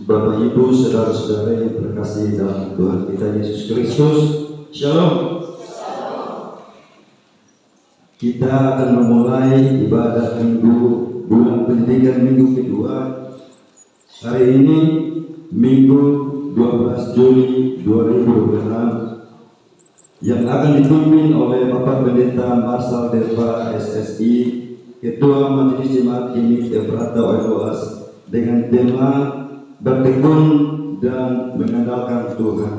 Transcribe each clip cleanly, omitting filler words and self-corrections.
Bapak Ibu, saudara-saudara yang terkasih dalam Tuhan kita Yesus Kristus, Shalom. Kita akan memulai ibadah minggu bulan pendidikan minggu kedua. Hari ini Minggu 12 Juli 2026 yang akan dipimpin oleh Bapak Pendeta Marshal Deva SSI, Ketua Majelis Jemaat Kimik Efrata OMOAS, dengan tema bertekun dan mengandalkan Tuhan.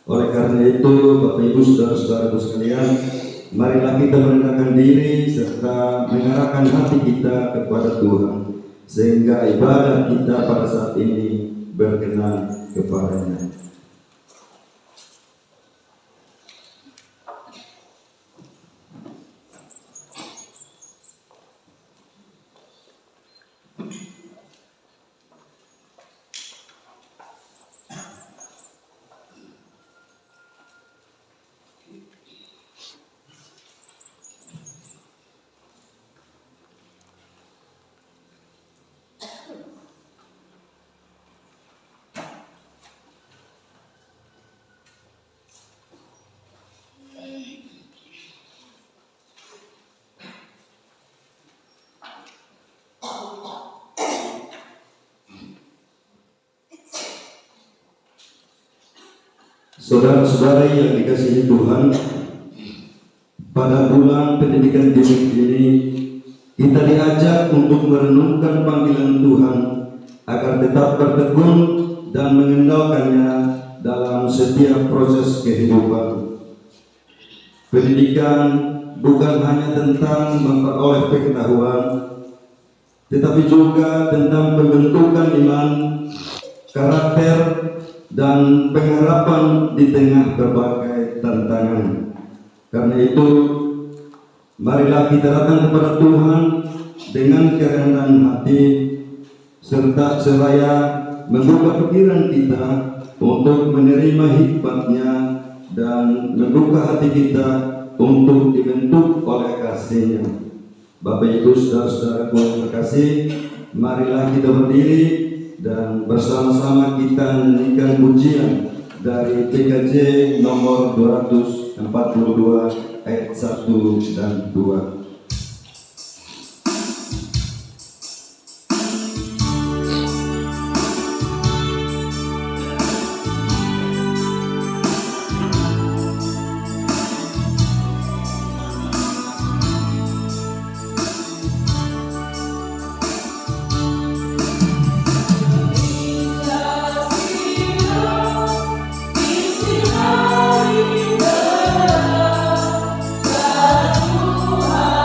Oleh karena itu, Bapak Ibu, saudara-saudaraku sekalian, marilah kita merendahkan diri serta mengarahkan hati kita kepada Tuhan, sehingga ibadah kita pada saat ini berkenan kepada-Nya. Saudara-saudara yang dikasihi Tuhan, pada bulan pendidikan Kimik ini kita diajak untuk merenungkan panggilan Tuhan agar tetap bertekun dan mengandalkannya dalam setiap proses kehidupan. Pendidikan bukan hanya tentang memperoleh pengetahuan, tetapi juga tentang pembentukan iman, karakter, dan pengharapan di tengah berbagai tantangan. Karena itu, marilah kita datang kepada Tuhan dengan kerendahan hati, serta seraya membuka pikiran kita untuk menerima hikmat-Nya dan membuka hati kita untuk dibentuk oleh kasih-Nya. Bapak Ibu, saudara-saudaraku yang terkasih, marilah kita berdiri dan bersama-sama kita menyanyikan pujian dari PKJ nomor 242 ayat 1 dan 2. Tuhan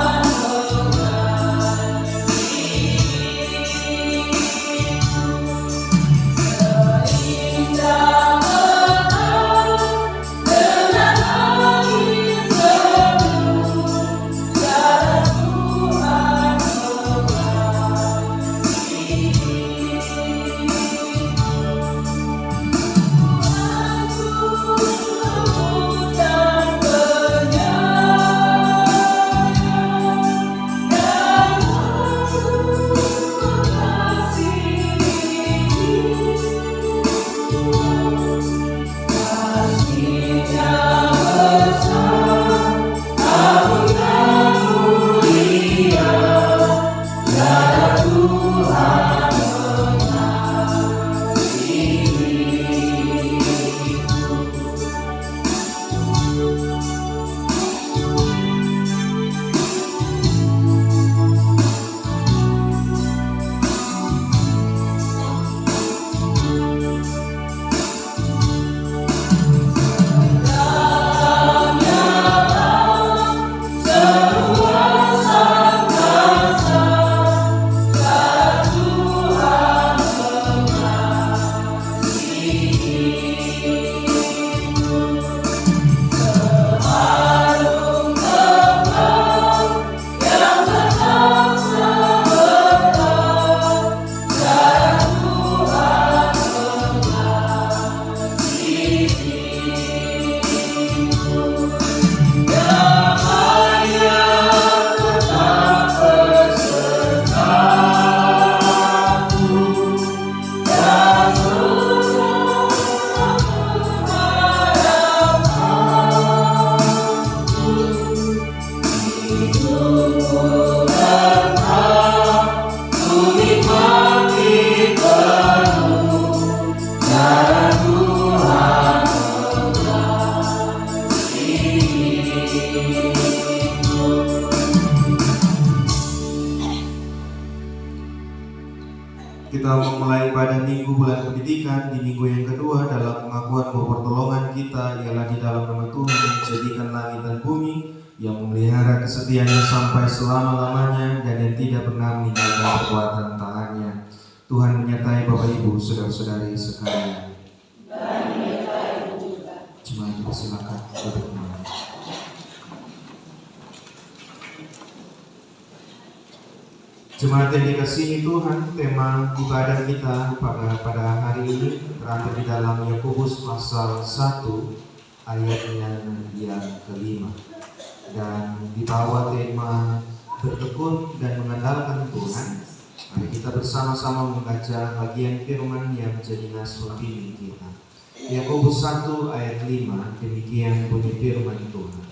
Kita memulai ibadah minggu bulan pendidikan di minggu yang kedua dalam pengakuan bahwa pertolongan kita ialah di dalam nama Tuhan yang menjadikan langit dan bumi, yang memelihara kesetiaannya sampai selama-lamanya dan yang tidak pernah meninggalkan perbuatan tangannya. Tuhan menyertai Bapak Ibu, saudara-saudari sekalian. Jemaat silakan duduk kembali. Jemaat yang dikasihi Tuhan, tema ibadah kita pada hari ini terambil di dalam Yakobus pasal 1 ayatnya yang kelima, dan dibawa tema bertekun dan mengandalkan Tuhan. Mari kita bersama-sama membaca bagian firman yang menjadi nas pembimbing kita. Yakobus 1 ayat 5, demikian bunyi firman Tuhan.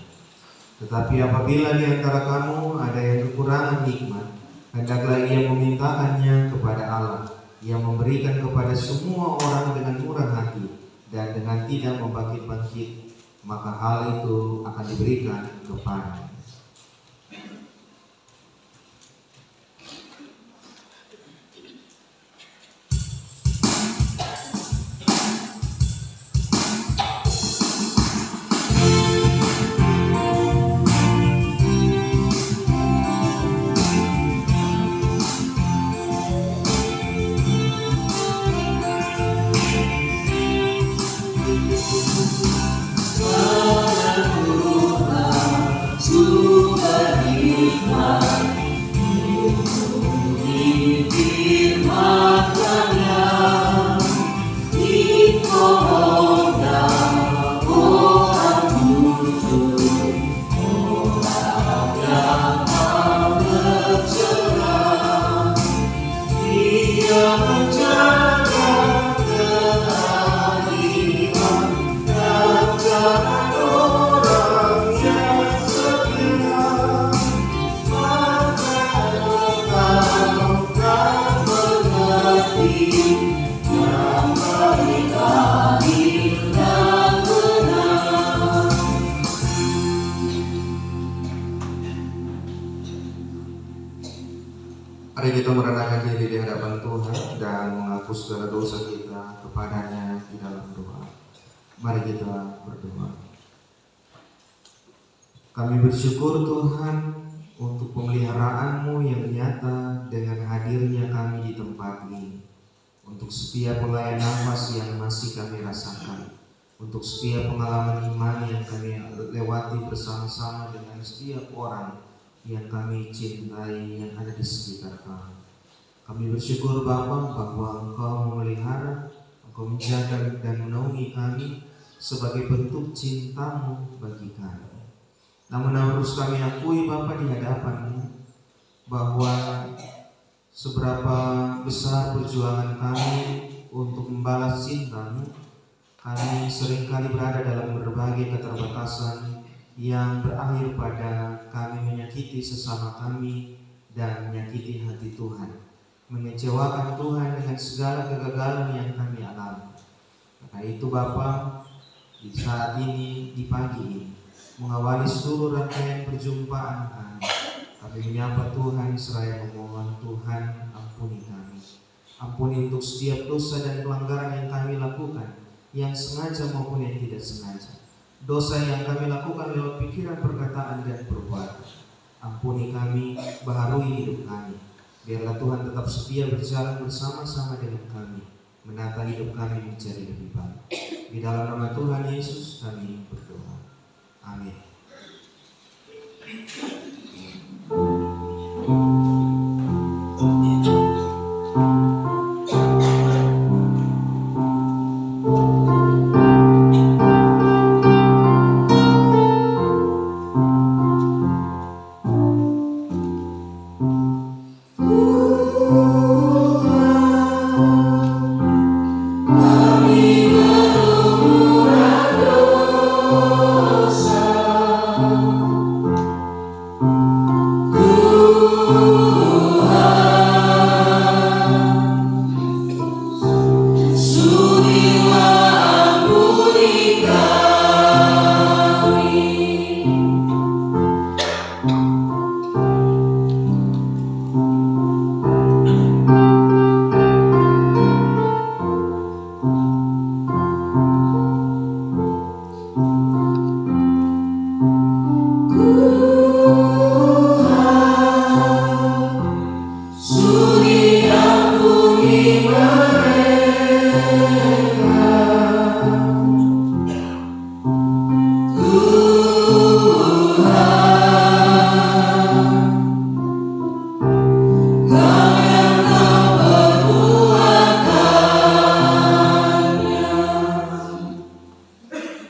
Tetapi apabila di antara kamu ada yang kekurangan hikmat, hendaklah ia memintakannya kepada Allah, yang memberikan kepada semua orang dengan murah hati dan dengan tidak membangkit-bangkit, maka hal itu akan diberikan kepada. Mari kita merendahkan diri di hadapan Tuhan dan mengaku segala dosa kita kepadanya di dalam doa. Mari kita berdoa. Kami bersyukur Tuhan untuk pemeliharaan-Mu yang nyata dengan hadirnya kami di tempat ini, untuk setiap pelayan nafas yang masih kami rasakan, untuk setiap pengalaman iman yang kami lewati bersama-sama dengan setiap orang yang kami cintai yang ada di sekitar kami. Kami bersyukur Bapa bahwa Engkau memelihara, Engkau menjaga dan menaungi kami sebagai bentuk cinta-Mu bagi kami. Namun harus kami akui Bapa di hadapan-Mu bahwa seberapa besar perjuangan kami untuk membalas cinta-Mu, kami seringkali berada dalam berbagai keterbatasan yang berakhir pada kami menyakiti sesama kami dan menyakiti hati Tuhan, mengecewakan Tuhan dengan segala kegagalan yang kami alami. Karena itu Bapa, di saat ini, di pagi ini, mengawali seluruh rangkaian perjumpaan kami menyapa Tuhan seraya memohon Tuhan ampuni kami. Ampuni untuk setiap dosa dan pelanggaran yang kami lakukan, yang sengaja maupun yang tidak sengaja. Dosa yang kami lakukan lewat pikiran, perkataan, dan perbuatan. Ampuni kami, baharui hidup kami. Biarlah Tuhan tetap setia berjalan bersama-sama dengan kami, menata hidup kami menjadi lebih baik. Di dalam nama Tuhan Yesus kami berdoa. Amin.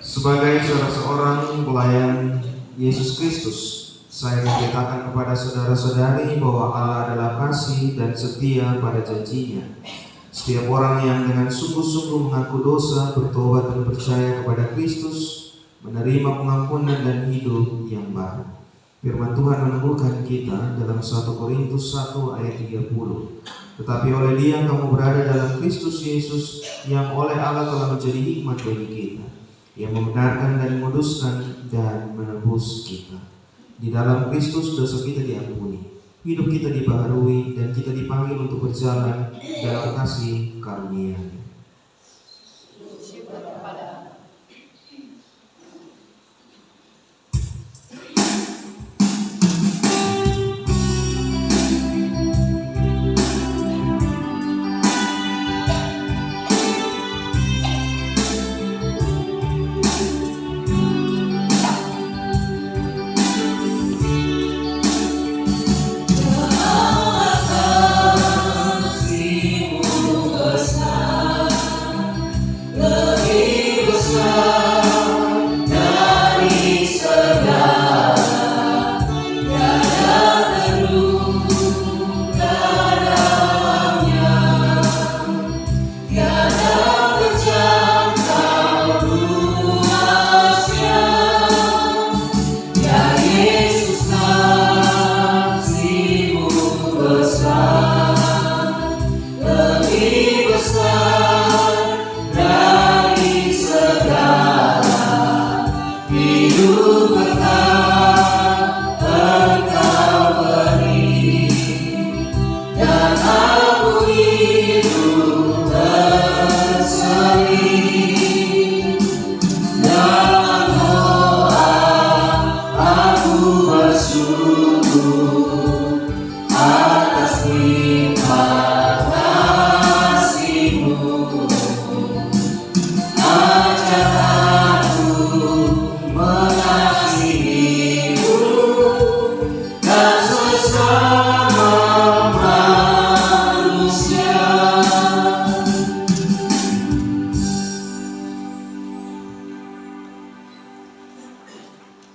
Sebagai salah seorang pelayan Yesus Kristus, saya memberitakan kepada saudara-saudari bahwa Allah adalah kasih dan setia pada janjinya. Setiap orang yang dengan sungguh-sungguh mengaku dosa, bertobat dan percaya kepada Kristus, menerima pengampunan dan hidup yang baru. Firman Tuhan meneguhkan kita dalam 1 Korintus 1 ayat 30. Tetapi oleh Dia kamu berada dalam Kristus Yesus, yang oleh Allah telah menjadi hikmat bagi kita, yang membenarkan dan menguduskan dan menebus kita. Di dalam Kristus dosa kita diampuni, hidup kita dibaharui, dan kita dipanggil untuk berjalan dalam kasih karunia-Nya.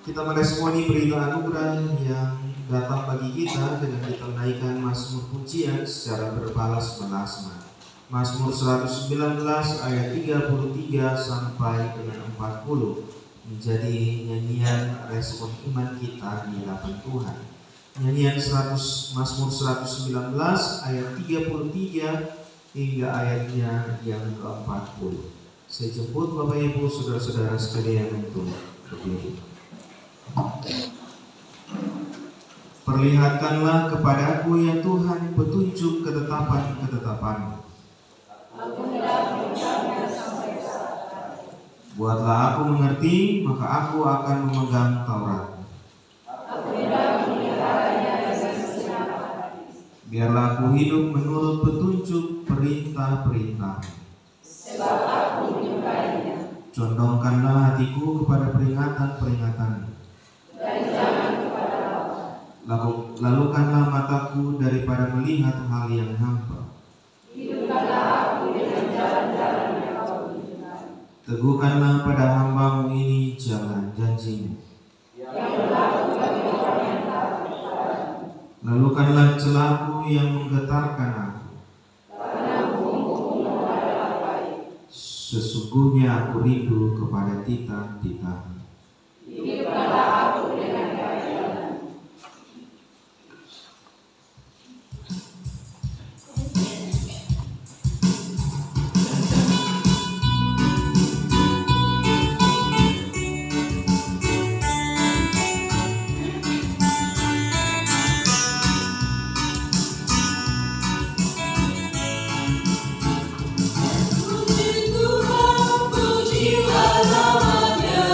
Kita meresponi berita anugerah yang datang bagi kita dengan kita menaikkan Mazmur pujian secara berbalas-balasma. Mazmur 119 ayat 33 sampai dengan 40 menjadi nyanyian respon iman kita di hadapan Tuhan. Nyanyian Mazmur 119 ayat 33 hingga ayatnya yang ke-40. Saya jemput Bapak Ibu saudara-saudara sekalian untuk berdiri. Perlihatkanlah kepadaku ya Tuhan petunjuk ketetapan-ketetapan-Mu. Buatlah aku mengerti, maka aku akan memegang Taurat. Biarlah aku hidup menurut petunjuk perintah-perintah. Sebab aku menyukainya. Condongkanlah hatiku kepada peringatan-peringatan-Mu. Lalukanlah mataku daripada melihat hal yang hampa. Hidupkanlah aku dengan jalan-jalan yang Kau tunjukkan. Teguhkanlah pada hamba-Mu ini jalan janji-Mu. Yang berlaku bagi orang yang taat kepadamu. Lalukanlah celahku yang menggetarkan aku. Karena hukum-Mu adalah baik. Sesungguhnya aku rindu kepada titah-titah-Mu. Hidupkanlah aku dengan keadilan. Pujilah nama-Nya.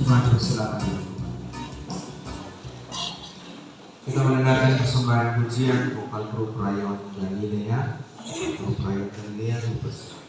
Jemaat bersilakan. Kita mendengarkan persembahan pujian vokal grup Rayon Galilea. Grup Rayon Galilea Lupus.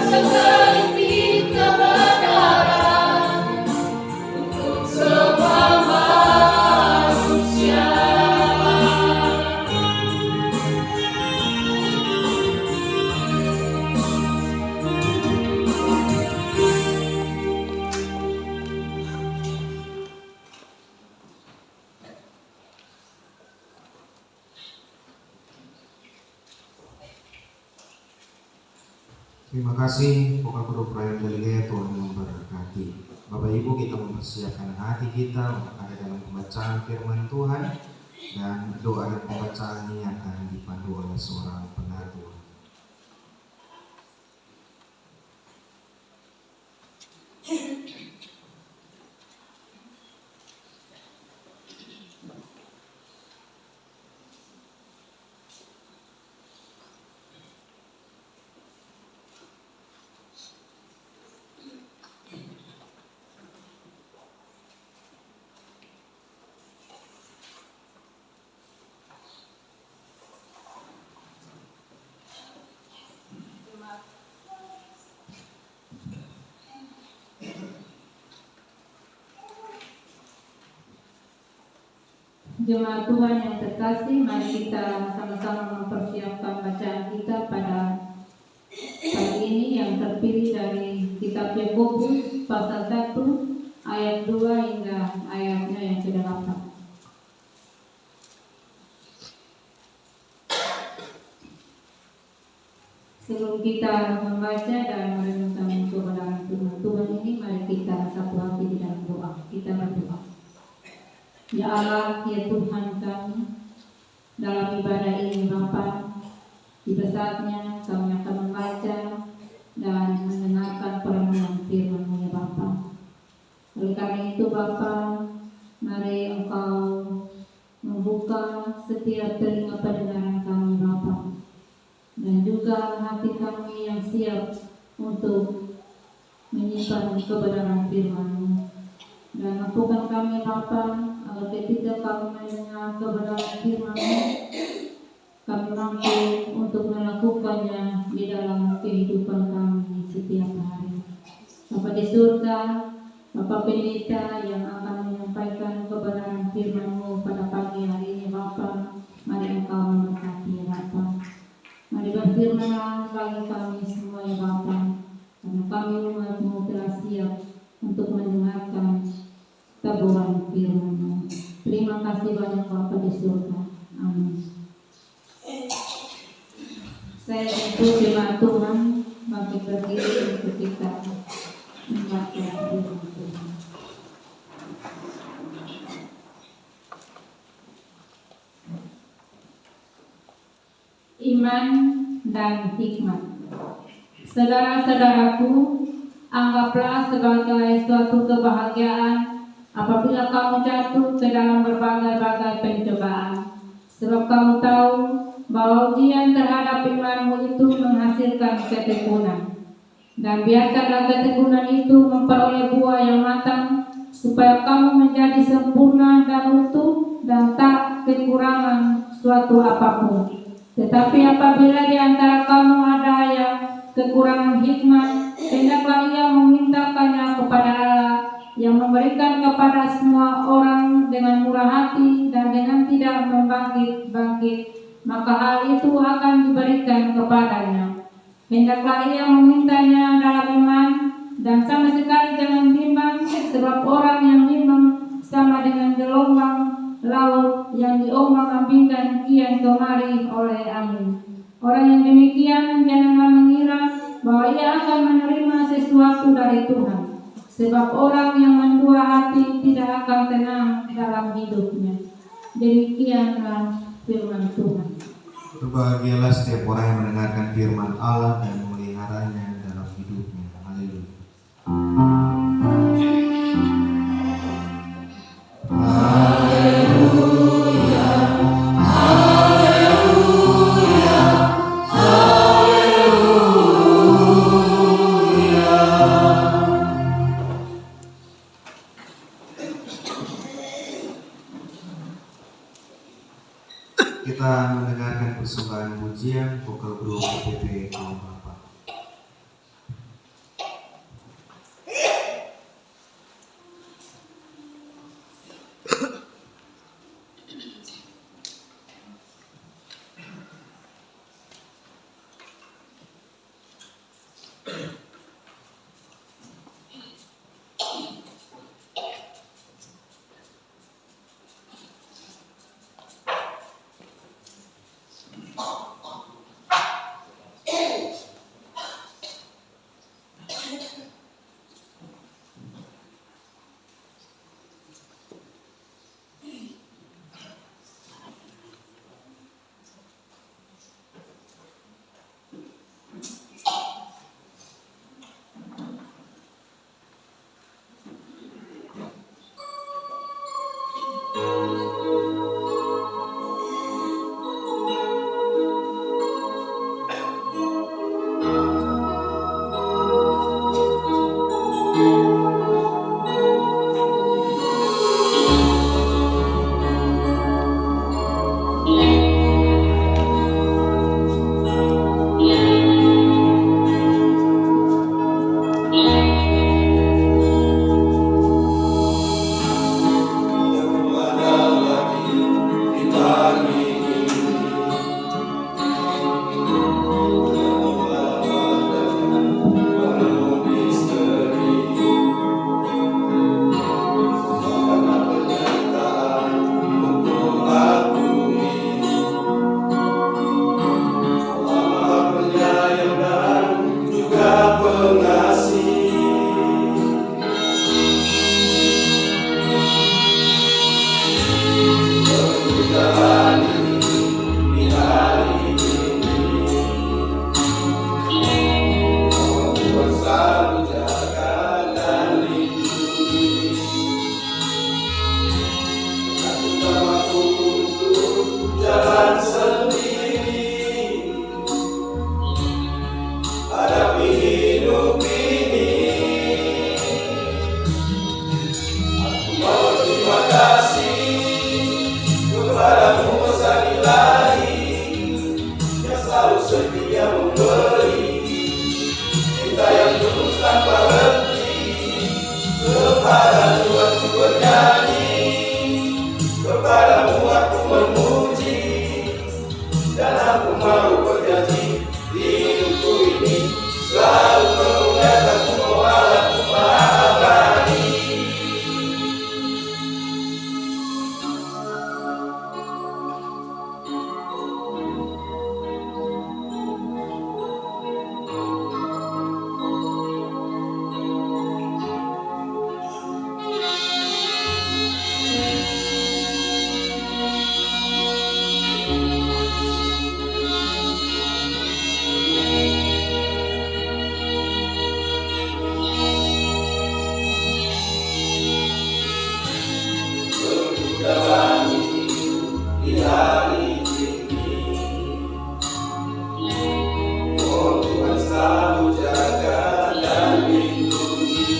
sekelilingnya kebenaran untuk semua manusia. Terima kasih Vokal Guru Perayaan Galilea, Tuhan memberkati. Bapak Ibu, kita mempersiapkan hati kita untuk ada dalam pembacaan firman Tuhan, dan doa dan pembacaan ini akan dipandu oleh seorang penatua. Jemaat Tuhan yang terkasih, mari kita sama-sama mempersiapkan bacaan kita pada pagi ini yang terpilih dari kitab Yakobus pasal 1 ayat 2 hingga ayatnya yang ke-8. Sebelum kita membaca dan merenungkan kebenaran firman Tuhan ini, mari kita satu hati di dalam doa. Kita berdoa. Ya Allah, ya Tuhan kami, dalam ibadah ini Bapa, tiba saatnya kami akan membaca dan mendengarkan perenungan firman-Mu ya Bapa. Oleh karena itu Bapa, mari Engkau membuka setiap telinga pendengaran kami Bapa, dan juga hati kami yang siap untuk menyimpan kebenaran firman-Mu. Dan mampukan kami Bapa, agar ketika kami mendengar kebenaran firman-Mu, kami mampu untuk melakukannya di dalam kehidupan kami setiap hari. Bapa di surga, Bapa Pendeta yang akan menyampaikan kebenaran firman-Mu pada pagi hari ini Bapa, mari Engkau memberkati ya Bapa. Mari berfirman bagi kami semua ya Bapa, karena kami umat-Mu telah siap untuk mendengarkan taburan firman-Mu. Terima kasih banyak Bapa di surga. Amin. Saya itu jemaat Tuhan bangkit berdiri untuk kita membaca firman Tuhan. Iman dan hikmat. Saudara-saudaraku, anggaplah sebagai suatu kebahagiaan apabila kamu jatuh ke dalam berbagai-bagai pencobaan, sebab kamu tahu bahwa ujian terhadap imanmu itu menghasilkan ketekunan. Dan biarkanlah ketekunan itu memperoleh buah yang matang, supaya kamu menjadi sempurna dan utuh dan tak kekurangan suatu apapun. Tetapi apabila di antara kamu ada yang kekurangan hikmat, hendaklah ia memintakannya kepada Allah, yang memberikan kepada semua orang dengan murah hati dan dengan tidak membangkit-bangkit, maka hal itu akan diberikan kepadanya. Hendaklah ia memintanya dalam iman dan sama sekali jangan bimbang, sebab orang yang bimbang sama dengan gelombang laut yang diombang-ambingkan kian kemari oleh angin. Orang yang demikian janganlah mengira bahwa ia akan menerima sesuatu dari Tuhan, sebab orang yang mendua hati tidak akan tenang dalam hidupnya. Demikianlah firman Tuhan. Berbahagialah setiap orang yang mendengarkan firman Allah dan memeliharanya dalam hidupnya. Haleluya. Kita mendengarkan persembahan pujian vokal guru PPP kaum Bapak. pengasih. Menjalani di hari ini, Tuhan selalu jaga dan lindungi. Aku tak mampu untuk jalan sendiri, hadapi hidup ini. Aku mau berterima kasih kepadamu Sang Ilahi, yang selalu setia memberi cinta yang tulus tanpa henti. Kepadamu aku bernyanyi, kepadamu aku memuji, dan aku mau berjanji di hidupku ini selalu memuliakanmu, oh Allahku Maha Abadi. Menjalani di hari ini, oh Tuhan selalu jaga dan lindungi.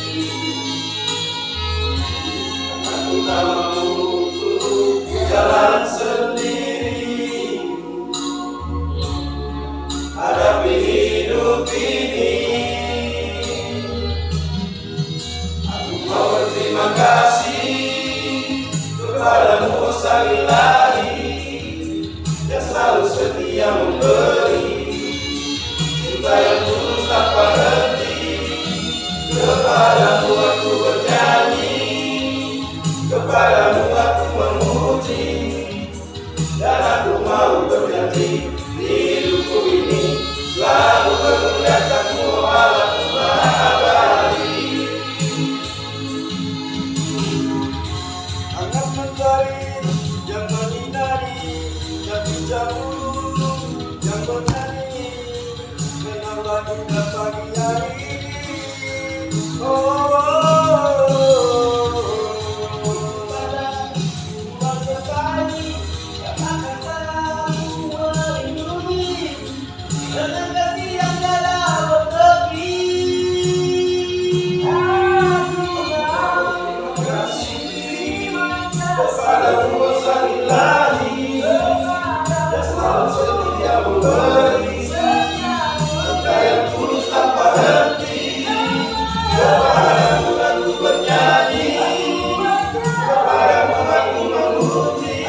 Aku tak mampu untuk jalan sendiri, hadapi hidup ini. Aku mau berterima kasih kepadamu Sang Ilahi, yang selalu setia memberi cinta yang tulus tanpa henti. Kepadamu aku bernyanyi, kepadamu aku memuji, dan aku mau berjanji di hidupku ini selalu memuliakanmu, oh Allahku Maha Abadi. Angkat mentari yang menyinari, yang dijauh yang bernyanyi, menambah indah pagi hari ini. Pada Tuhan sekali yang akan selalu melindungi, dengan kasih yang tiada bertepi. Aku kasih kepadamu Sang Ilahi, yang selalu setia memberi cinta yang tulus tanpa henti. Kepadamu aku bernyanyi, kepadamu aku memuji,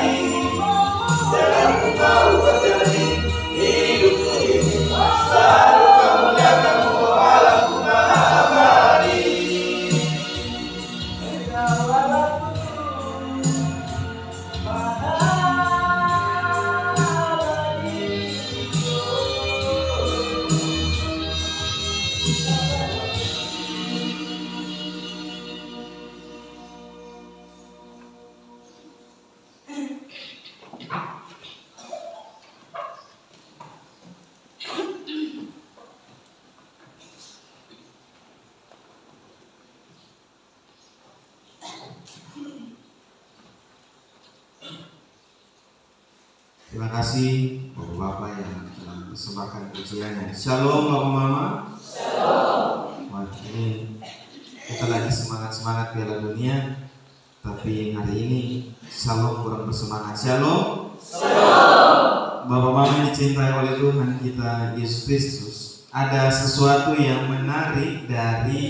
dan aku mau berjanji hidupku ini selalu memuliakanmu, oh Allahku Maha Abadi. Terima kasih Bapak-Bapak yang telah mempersembahkan pujiannya. Shalom Bapak Mama. Shalom. Wah, ini kita lagi semangat-semangat Piala Dunia, tapi hari ini Shalom kurang bersemangat. Shalom. Shalom. Bapak-Bapak yang dicintai oleh Tuhan kita Yesus Kristus, ada sesuatu yang menarik dari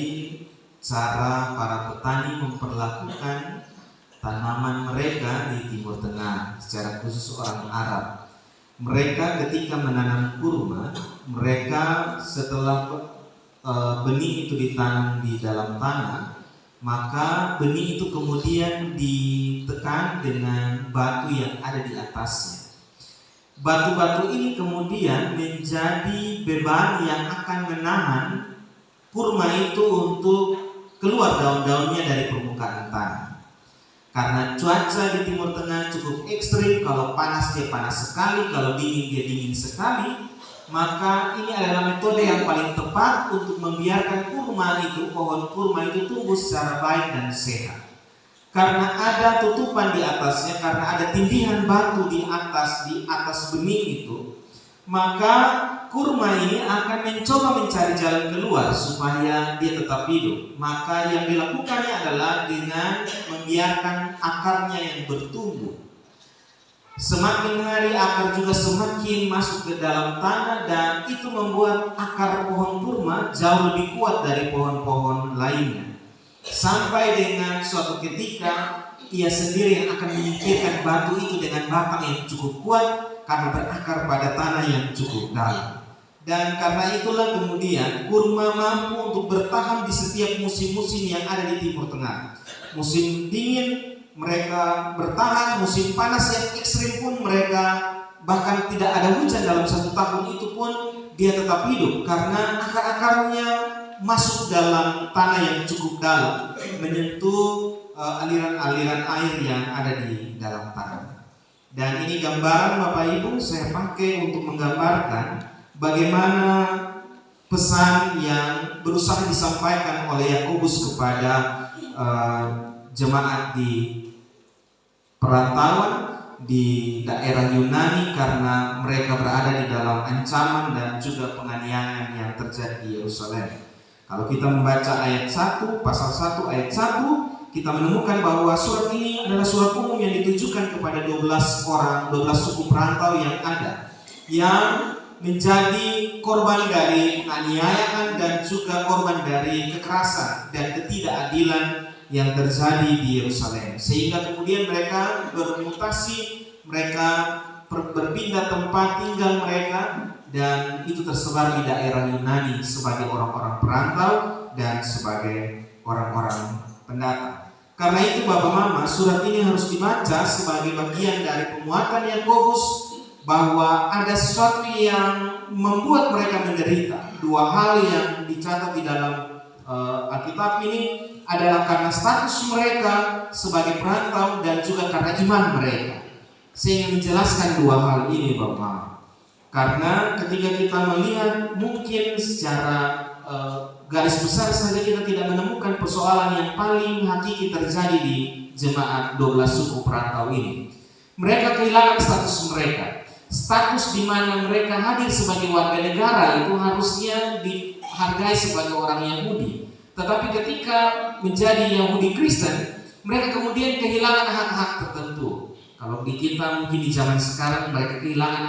cara para petani memperlakukan tanaman mereka di Timur Tengah, secara khusus orang Arab. Mereka ketika menanam kurma, mereka setelah benih itu ditanam di dalam tanah, maka benih itu kemudian ditekan dengan batu yang ada di atasnya. Batu-batu ini kemudian menjadi beban yang akan menahan kurma itu untuk keluar daun-daunnya dari permukaan tanah. Karena cuaca di Timur Tengah cukup ekstrim, kalau panas dia panas sekali, kalau dingin dia dingin sekali, maka ini adalah metode yang paling tepat untuk membiarkan pohon kurma itu tumbuh secara baik dan sehat. Karena ada tutupan di atasnya, karena ada tindihan batu di atas benih itu, maka kurma ini akan mencoba mencari jalan keluar supaya dia tetap hidup. Maka yang dilakukannya adalah dengan membiarkan akarnya yang bertumbuh. Semakin hari akar juga semakin masuk ke dalam tanah, dan itu membuat akar pohon kurma jauh lebih kuat dari pohon-pohon lainnya. Sampai dengan suatu ketika ia sendiri yang akan menyingkirkan batu itu dengan batang yang cukup kuat karena berakar pada tanah yang cukup dalam. Dan karena itulah kemudian kurma mampu untuk bertahan di setiap musim-musim yang ada di Timur Tengah. Musim dingin mereka bertahan, musim panas yang ekstrim pun mereka, bahkan tidak ada hujan dalam 1 tahun itu pun dia tetap hidup karena akar-akarnya masuk dalam tanah yang cukup dalam, menyentuh aliran-aliran air yang ada di dalam tanah. Dan ini gambaran Bapak Ibu saya pakai untuk menggambarkan bagaimana pesan yang berusaha disampaikan oleh Yakobus kepada jemaat di perantauan di daerah Yunani, karena mereka berada di dalam ancaman dan juga penganiayaan yang terjadi di Yerusalem. Kalau kita membaca ayat 1, pasal 1 ayat 1, kita menemukan bahwa surat ini adalah surat umum yang ditujukan kepada 12 suku perantau yang ada, yang menjadi korban dari penganiayaan dan juga korban dari kekerasan dan ketidakadilan yang terjadi di Yerusalem. Sehingga kemudian mereka bermutasi, mereka berpindah tempat tinggal mereka, dan itu tersebar di daerah Yunani sebagai orang-orang perantau dan sebagai orang-orang pendatang. Karena itu Bapak Mama, surat ini harus dibaca sebagai bagian dari penguatan Yakobus bahwa ada sesuatu yang membuat mereka menderita. 2 hal yang dicatat di dalam Alkitab ini adalah karena status mereka sebagai perantau dan juga karena iman mereka. Saya ingin menjelaskan 2 hal ini Bapak Mama. Karena ketika kita melihat mungkin secara garis besar saja kita tidak menemukan persoalan yang paling hakiki terjadi di jemaat 12 suku perantau ini. Mereka kehilangan status mereka. Status di mana mereka hadir sebagai warga negara itu harusnya dihargai sebagai orang Yahudi. Tetapi ketika menjadi Yahudi Kristen, mereka kemudian kehilangan hak-hak tertentu. Kalau di kita mungkin di zaman sekarang mereka kehilangan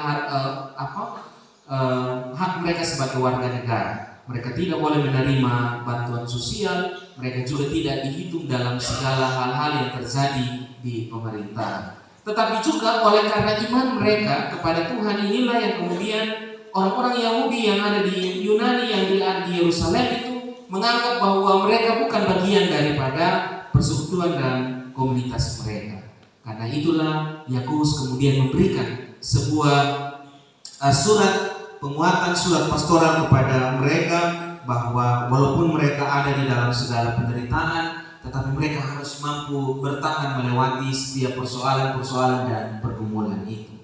hak mereka sebagai warga negara. Mereka tidak boleh menerima bantuan sosial, mereka juga tidak dihitung dalam segala hal-hal yang terjadi di pemerintahan. Tetapi juga oleh karena iman mereka kepada Tuhan inilah yang kemudian orang-orang Yahudi yang ada di Yunani yang ada di Yerusalem itu menganggap bahwa mereka bukan bagian daripada persekutuan dan komunitas mereka. Karena itulah Yakobus kemudian memberikan sebuah surat penguatan, surat pastoral kepada mereka bahwa walaupun mereka ada di dalam segala penderitaan, tetapi mereka harus mampu bertahan melewati setiap persoalan-persoalan dan pergumulan itu.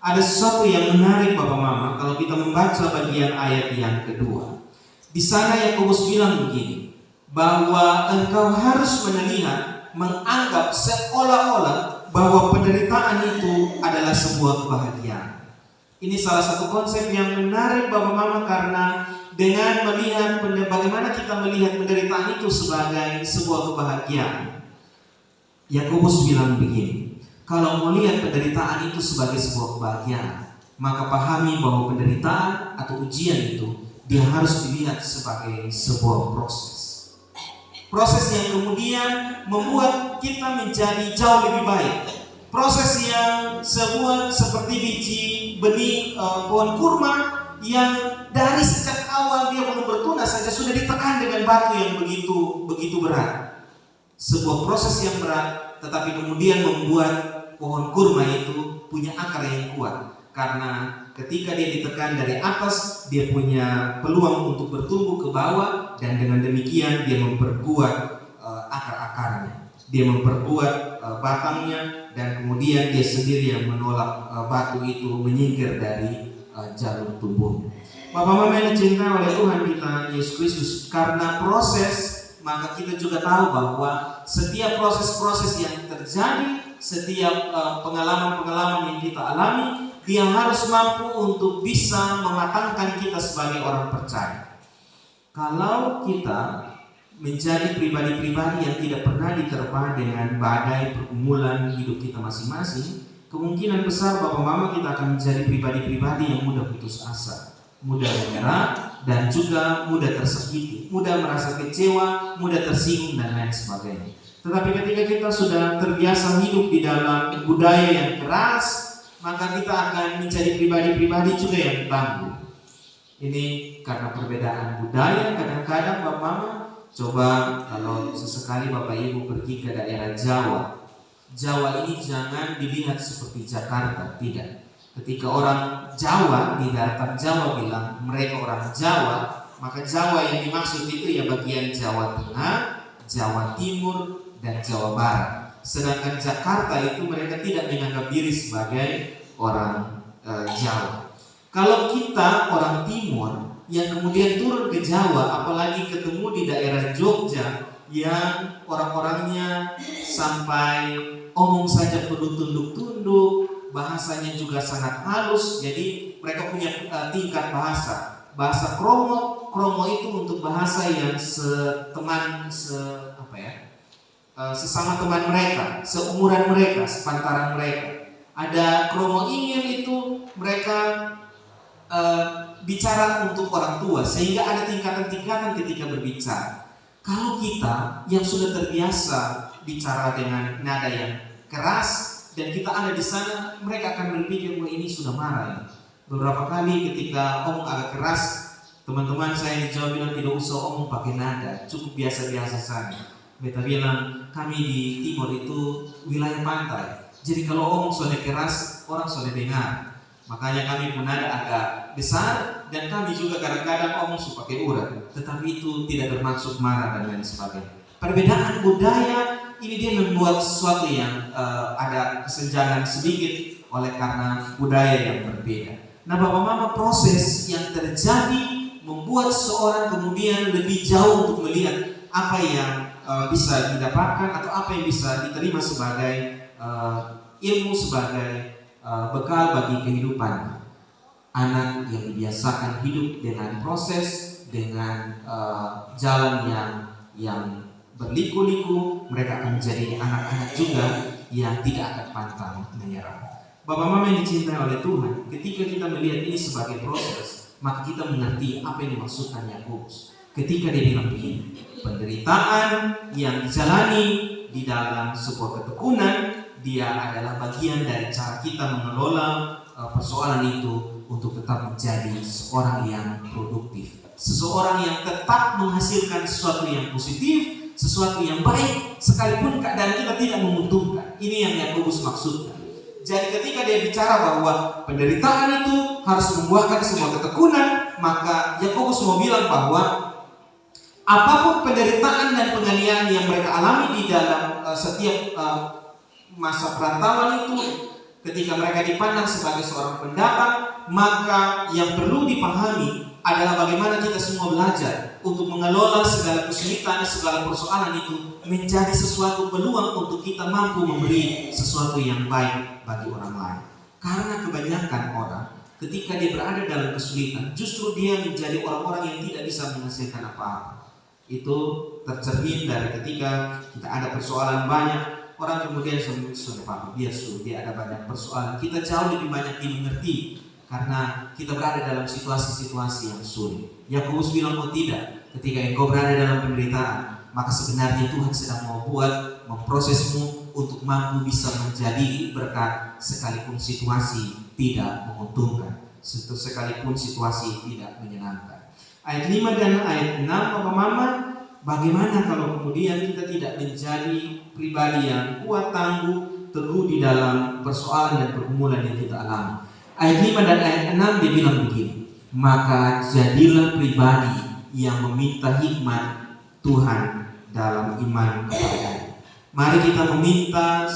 Ada sesuatu yang menarik Bapak Mama kalau kita membaca bagian ayat yang kedua. Di sana Yakobus bilang begini, bahwa engkau harus menganggap seolah-olah bahwa penderitaan itu adalah sebuah kebahagiaan. Ini salah satu konsep yang menarik Bapak Mama, karena dengan melihat bagaimana kita melihat penderitaan itu sebagai sebuah kebahagiaan. Yakobus bilang begini, kalau melihat penderitaan itu sebagai sebuah kebahagiaan, maka pahami bahwa penderitaan atau ujian itu dia harus dilihat sebagai sebuah proses. Proses yang kemudian membuat kita menjadi jauh lebih baik. Proses yang seperti biji benih pohon kurma yang dari sejak awal dia belum bertunas saja sudah ditekan dengan batu yang begitu berat. Sebuah proses yang berat, tetapi kemudian membuat pohon kurma itu punya akar yang kuat karena ketika dia ditekan dari atas, dia punya peluang untuk bertumbuh ke bawah, dan dengan demikian dia memperkuat akar-akarnya, dia memperkuat batangnya, dan kemudian dia sendiri yang menolak batu itu menyingkir dari jalur tumbuhnya. Bapak Mama yang dicintai oleh Tuhan kita Yesus Kristus, karena proses, maka kita juga tahu bahwa setiap proses-proses yang terjadi, setiap pengalaman-pengalaman yang kita alami, dia harus mampu untuk bisa mematangkan kita sebagai orang percaya. Kalau kita menjadi pribadi-pribadi yang tidak pernah diterpa dengan badai pergumulan hidup kita masing-masing, kemungkinan besar Bapak Mama kita akan menjadi pribadi-pribadi yang mudah putus asa, mudah menyerah, dan juga mudah tersakiti, mudah merasa kecewa, mudah tersinggung, dan lain sebagainya. Tetapi ketika kita sudah terbiasa hidup di dalam budaya yang keras, maka kita akan menjadi pribadi-pribadi juga yang tangguh. Ini karena perbedaan budaya. Kadang-kadang Bapak Mama, coba kalau sesekali Bapak Ibu pergi ke daerah Jawa. Jawa ini jangan dilihat seperti Jakarta, tidak. Ketika orang Jawa di daratan Jawa bilang mereka orang Jawa, maka Jawa yang dimaksud itu ya bagian Jawa Tengah, Jawa Timur, dan Jawa Barat. Sedangkan Jakarta itu mereka tidak menganggap diri sebagai orang Jawa. Kalau kita orang Timur yang kemudian turun ke Jawa, apalagi ketemu di daerah Jogja yang orang-orangnya sampai omong saja perlu tunduk-tunduk, bahasanya juga sangat halus, jadi mereka punya tingkat bahasa. Bahasa kromo itu untuk bahasa yang sesama teman mereka, seumuran mereka, sepantaran mereka. Ada kromo ingin itu mereka bicara untuk orang tua, sehingga ada tingkatan-tingkatan ketika berbicara. Kalau kita yang sudah terbiasa bicara dengan nada yang keras dan kita ada di sana, mereka akan berpikir bahwa ini sudah marah ya. Beberapa kali ketika omong agak keras, teman-teman saya di Jawa bilang tidak usah omong pakai nada, cukup biasa-biasa saja. Beta bilang kami di Timur itu wilayah pantai, jadi kalau omong sudah keras orang sudah dengar. Makanya kami pun nada agak besar, dan kami juga kadang-kadang omong suka pakai urat, tetapi itu tidak bermaksud marah dan lain sebagainya. Perbedaan budaya ini dia membuat sesuatu yang ada kesenjangan sedikit oleh karena budaya yang berbeda. Nah Bapak Mama, proses yang terjadi membuat seorang kemudian lebih jauh untuk melihat apa yang bisa didapatkan atau apa yang bisa diterima sebagai ilmu, sebagai bekal bagi kehidupan. Anak yang dibiasakan hidup dengan proses, dengan jalan yang berliku-liku, mereka akan menjadi anak-anak juga yang tidak akan pantang menyerah. Bapak Mama yang dicintai oleh Tuhan, ketika kita melihat ini sebagai proses, maka kita mengerti apa yang dimaksudkan Yakobus ketika dia bilang begini, penderitaan yang dijalani di dalam sebuah ketekunan, dia adalah bagian dari cara kita mengelola persoalan itu untuk tetap menjadi seorang yang produktif, seseorang yang tetap menghasilkan sesuatu yang positif, sesuatu yang baik, sekalipun keadaan kita tidak menguntungkan. Ini yang Yakobus maksudkan. Jadi ketika dia bicara bahwa penderitaan itu harus membuahkan sebuah ketekunan, maka Yakobus mau bilang bahwa apapun penderitaan dan penganiayaan yang mereka alami di dalam setiap masa perantauan itu, ketika mereka dipandang sebagai seorang pendatang, maka yang perlu dipahami adalah bagaimana kita semua belajar untuk mengelola segala kesulitan, segala persoalan itu menjadi sesuatu peluang untuk kita mampu memberi sesuatu yang baik bagi orang lain. Karena kebanyakan orang ketika dia berada dalam kesulitan, justru dia menjadi orang-orang yang tidak bisa menghasilkan apa-apa. Itu tercermin dari ketika kita ada persoalan banyak, orang kemudian sudah paham, dia ada banyak persoalan, kita jauh lebih banyak dimengerti karena kita berada dalam situasi-situasi yang sulit. Yakobus bilang, oh tidak, ketika engkau berada dalam penderitaan, maka sebenarnya Tuhan sedang memprosesmu untuk mampu bisa menjadi berkat sekalipun situasi tidak menguntungkan, sekalipun situasi tidak menyenangkan. Ayat 5 dan ayat 6, Bapak Mama, bagaimana kalau kemudian kita tidak menjadi pribadi yang kuat, tangguh, teguh di dalam persoalan dan pergumulan yang kita alami. Ayat 5 dan ayat 6 dia bilang begini, maka jadilah pribadi yang meminta hikmat Tuhan dalam iman kepadanya. Mari kita meminta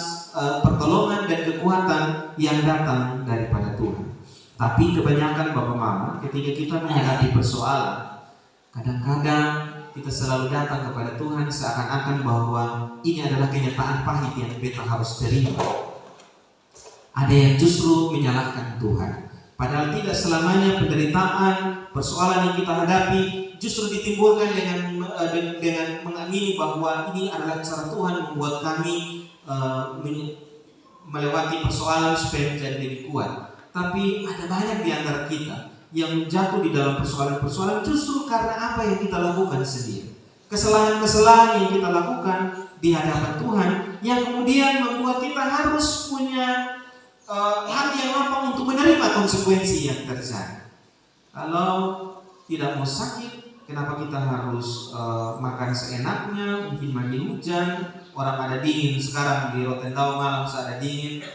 pertolongan dan kekuatan yang datang daripada Tuhan. Tapi kebanyakan Bapak Mama, ketika kita menghadapi persoalan, kadang-kadang kita selalu datang kepada Tuhan seakan-akan bahwa ini adalah kenyataan pahit yang kita harus terima. Ada yang justru menyalahkan Tuhan. Padahal tidak selamanya penderitaan, persoalan yang kita hadapi justru ditimbulkan dengan mengamini bahwa ini adalah cara Tuhan membuat kami melewati persoalan supaya menjadi lebih kuat. Tapi ada banyak di antara kita yang jatuh di dalam persoalan-persoalan justru karena apa yang kita lakukan sendiri. Kesalahan-kesalahan yang kita lakukan di hadapan Tuhan yang kemudian membuat kita harus punya hati yang lapang untuk menerima konsekuensi yang terjadi. Kalau tidak mau sakit, kenapa kita harus makan seenaknya, mungkin mandi hujan, orang ada dingin sekarang di Rotendao malam ada dingin,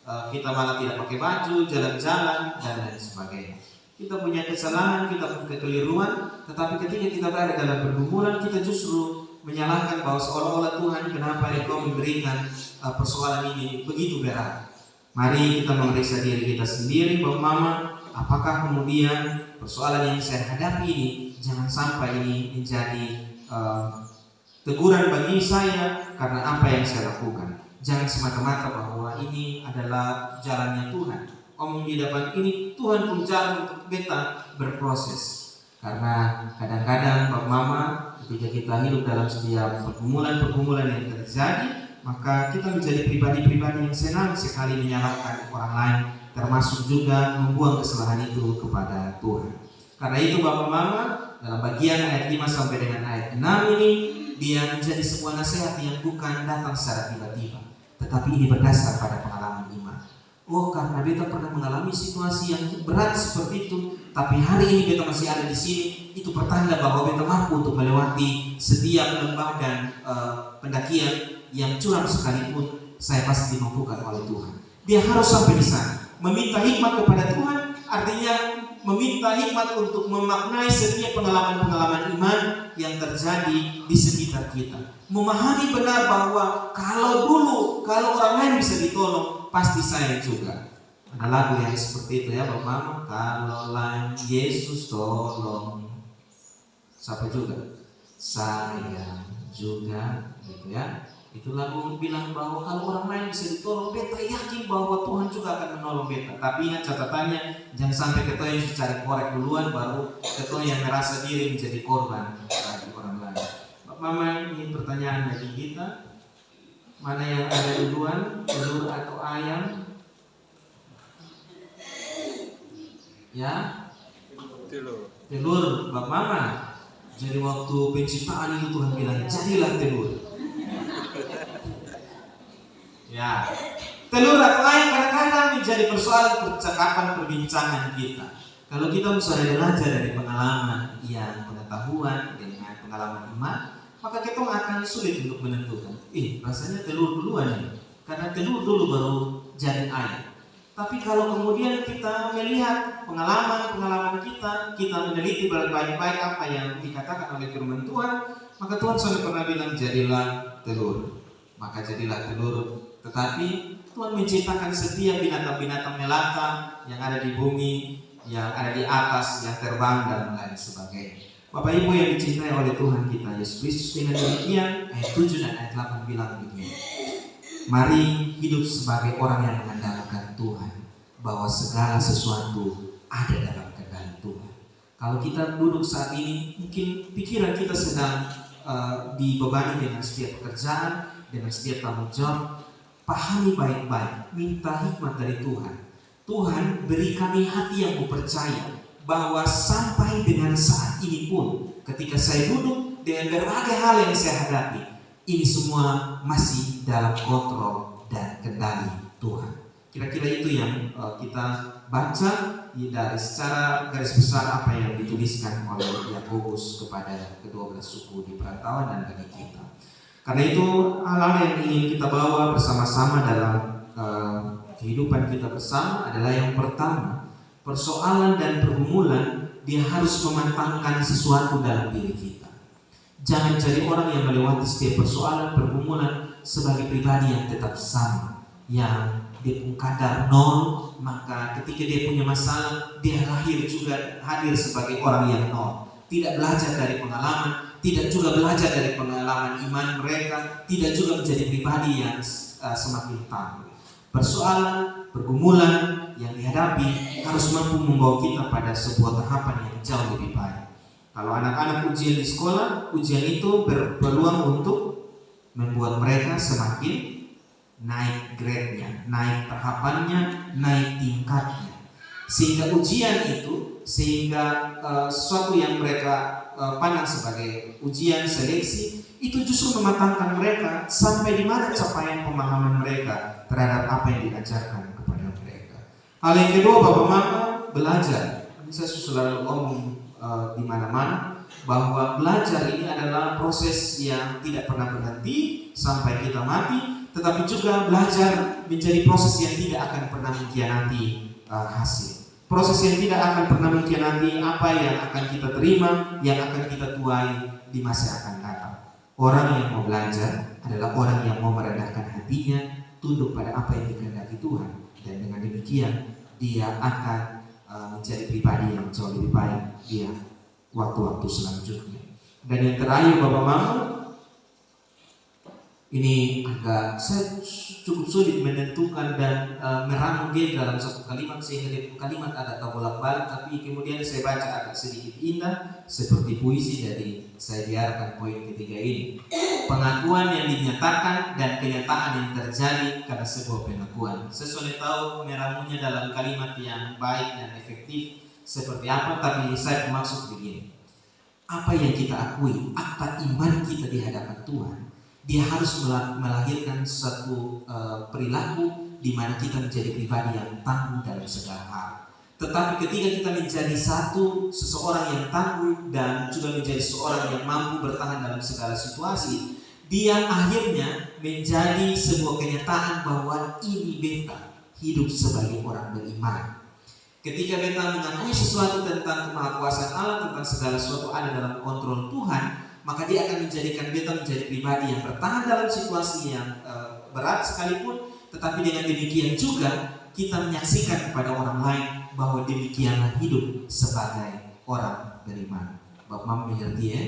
kita malah tidak pakai baju, jalan-jalan dan lain sebagainya. Kita punya kesalahan, kita punya kekeliruan, tetapi ketika kita berada dalam pergumulan, kita justru menyalahkan bahwa seolah-olah Tuhan, kenapa Engkau memberikan persoalan ini begitu berat. Mari kita memeriksa diri kita sendiri, Bapak Mama, apakah kemudian persoalan yang saya hadapi ini jangan sampai ini menjadi teguran bagi saya karena apa yang saya lakukan. Jangan semata-mata bahwa ini adalah jalannya Tuhan. Omong di depan ini Tuhan pun jalan untuk kita berproses. Karena kadang-kadang Bapak Mama, ketika kita hidup dalam setiap pergumulan-pergumulan yang terjadi, maka kita menjadi pribadi-pribadi yang senang sekali menyalahkan orang lain, termasuk juga membuang kesalahan itu kepada Tuhan. Karena itu Bapak Mama, dalam bagian ayat 5 sampai dengan ayat 6 ini, dia menjadi sebuah nasihat yang bukan datang secara tiba-tiba, tetapi ini berdasar pada pengalaman iman. Oh, karena beta pernah mengalami situasi yang berat seperti itu, tapi hari ini beta masih ada di sini, itu pertanda bahwa beta mampu untuk melewati setiap lembah dan pendakian yang curam sekalipun, saya pasti dimampukan oleh Tuhan. Dia harus sampai di sana. Meminta hikmat kepada Tuhan artinya meminta hikmat untuk memaknai setiap pengalaman-pengalaman iman yang terjadi di sekitar kita. Memahami benar bahwa kalau orang lain bisa ditolong, pasti saya juga. Ada lagu yang seperti itu ya Bapak Mama, kalau lain Yesus tolong, siapa juga? Saya juga, gitu ya. Itu lagu bilang bahwa kalau orang lain bisa ditolong, beta yakin bahwa Tuhan juga akan menolong beta. Tapi ingat catatannya, jangan sampai kita yang cari korek duluan, baru kita yang merasa diri menjadi korban bagi orang lain. Bapak Mama, ini pertanyaan bagi kita, mana yang ada duluan, telur atau ayam? Ya? Telur, Bapak Mama. Jadi waktu penciptaan itu Tuhan bilang, jadilah telur. Ya, telur atau ayam kadang-kadang menjadi persoalan percakapan perbincangan kita. Kalau kita misalnya belajar dari pengalaman yang pengetahuan dengan pengalaman iman, maka kita akan sulit untuk menentukan. Rasanya telur duluan ya, karena telur dulu baru jadi ayam. Tapi kalau kemudian kita melihat pengalaman kita meneliti baik-baik apa yang dikatakan oleh firman Tuhan, maka Tuhan sudah pernah bilang jadilah telur, maka jadilah telur. Tetapi Tuhan menciptakan setiap binatang-binatang melata yang ada di bumi, yang ada di atas, yang terbang dan lain sebagainya. Bapak Ibu yang dicintai oleh Tuhan kita Yesus Kristus, dengan demikian ayat 7 dan ayat 8 bilang begini. Mari hidup sebagai orang yang mengandalkan Tuhan, bahwa segala sesuatu ada dalam kendali Tuhan. Kalau kita duduk saat ini, mungkin pikiran kita sedang dibebani dengan setiap pekerjaan, dengan setiap tanggung jawab. Pahami baik-baik, minta hikmat dari Tuhan. Tuhan beri kami hati yang percaya bahwa sampai dengan saat ini pun, ketika saya duduk dengan berbagai hal yang saya hadapi, ini semua masih dalam kontrol dan kendali Tuhan. Kira-kira itu yang kita baca dari secara garis besar apa yang dituliskan oleh Yakobus kepada kedua belas suku di perantauan dan bagi kita. Karena itu hal-hal yang ingin kita bawa bersama-sama dalam kehidupan kita bersama adalah yang pertama, persoalan dan pergumulan dia harus mematangkan sesuatu dalam diri kita. Jangan jadi orang yang melewati setiap persoalan pergumulan sebagai pribadi yang tetap sama, yang dia pun kadar nol, maka ketika dia punya masalah dia lahir juga hadir sebagai orang yang nol, tidak belajar dari pengalaman, tidak juga belajar dari pengalaman iman mereka, tidak juga menjadi pribadi yang semakin tangguh. Persoalan, pergumulan yang dihadapi harus mampu membawa kita pada sebuah tahapan yang jauh lebih baik. Kalau anak-anak ujian di sekolah, ujian itu berpeluang untuk membuat mereka semakin naik grade-nya, naik tahapannya, naik tingkatnya. Sehingga ujian itu, sesuatu yang mereka pandang sebagai ujian seleksi itu justru mematangkan mereka sampai di mana capaian pemahaman mereka terhadap apa yang diajarkan kepada mereka. Hal yang kedua, Bapak Mama belajar. Ini saya selalu ngomong di mana-mana bahwa belajar ini adalah proses yang tidak pernah berhenti sampai kita mati, tetapi juga belajar menjadi proses yang tidak akan pernah mengkhianati hasil. Proses yang tidak akan pernah mengkhianati apa yang akan kita terima, yang akan kita tuai di masa yang akan datang. Orang yang mau belajar adalah orang yang mau merendahkan hatinya, tunduk pada apa yang dikehendaki Tuhan, dan dengan demikian dia akan menjadi pribadi yang jauh lebih baik dia waktu-waktu selanjutnya. Dan yang terakhir, Bapak Mama, ini agak saya cukup sulit menentukan dan merangkum dia dalam satu kalimat, sehingga di kalimat ada bolak-balik, tapi kemudian saya baca agak sedikit indah seperti puisi. Jadi saya biarkan poin ketiga ini. Pengakuan yang dinyatakan dan kenyataan yang terjadi karena sebuah pengakuan. Saya sudah tahu meramunya dalam kalimat yang baik dan efektif seperti apa, tapi saya maksud begini. Apa yang kita akui, akta iman kita di hadapan Tuhan, dia harus melahirkan suatu perilaku di mana kita menjadi pribadi yang tangguh dalam segala hal. Tetapi ketika kita menjadi seseorang yang tangguh dan juga menjadi seorang yang mampu bertahan dalam segala situasi, dia akhirnya menjadi sebuah kenyataan bahwa ini beta hidup sebagai orang beriman. Ketika beta mengakui sesuatu tentang kemahakuasaan Allah, tentang segala sesuatu ada dalam kontrol Tuhan, maka dia akan menjadikan beta menjadi pribadi yang bertahan dalam situasi yang berat sekalipun. Tetapi dengan demikian juga kita menyaksikan kepada orang lain bahwa demikianlah hidup sebagai orang beriman. Bapak Mama mengerti ya?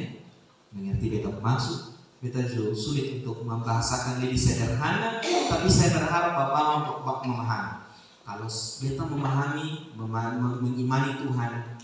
Mengerti beta maksud? Beta juga sulit untuk membahasakan lebih sederhana, tapi saya berharap Bapak Mama memahami. Kalau beta memahami, mengimani Tuhan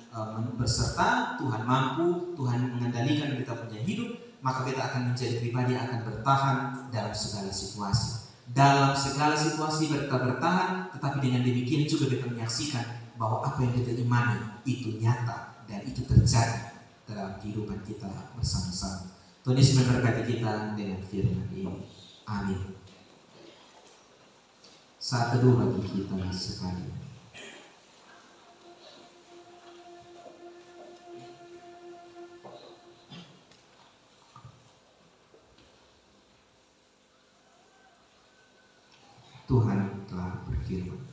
berserta, Tuhan mampu, Tuhan mengendalikan beta punya hidup, maka beta akan menjadi pribadi yang akan bertahan dalam segala situasi. Dalam segala situasi beta bertahan, tetapi dengan demikian juga beta menyaksikan bahwa apa yang beta imani itu nyata dan itu terjadi dalam kehidupan kita bersama-sama. Tuhan Yesus memberkati kita dengan firman ini. Amin. Saat teduh bagi kita sekalian. Tuhan telah berfirman.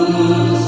Kudus,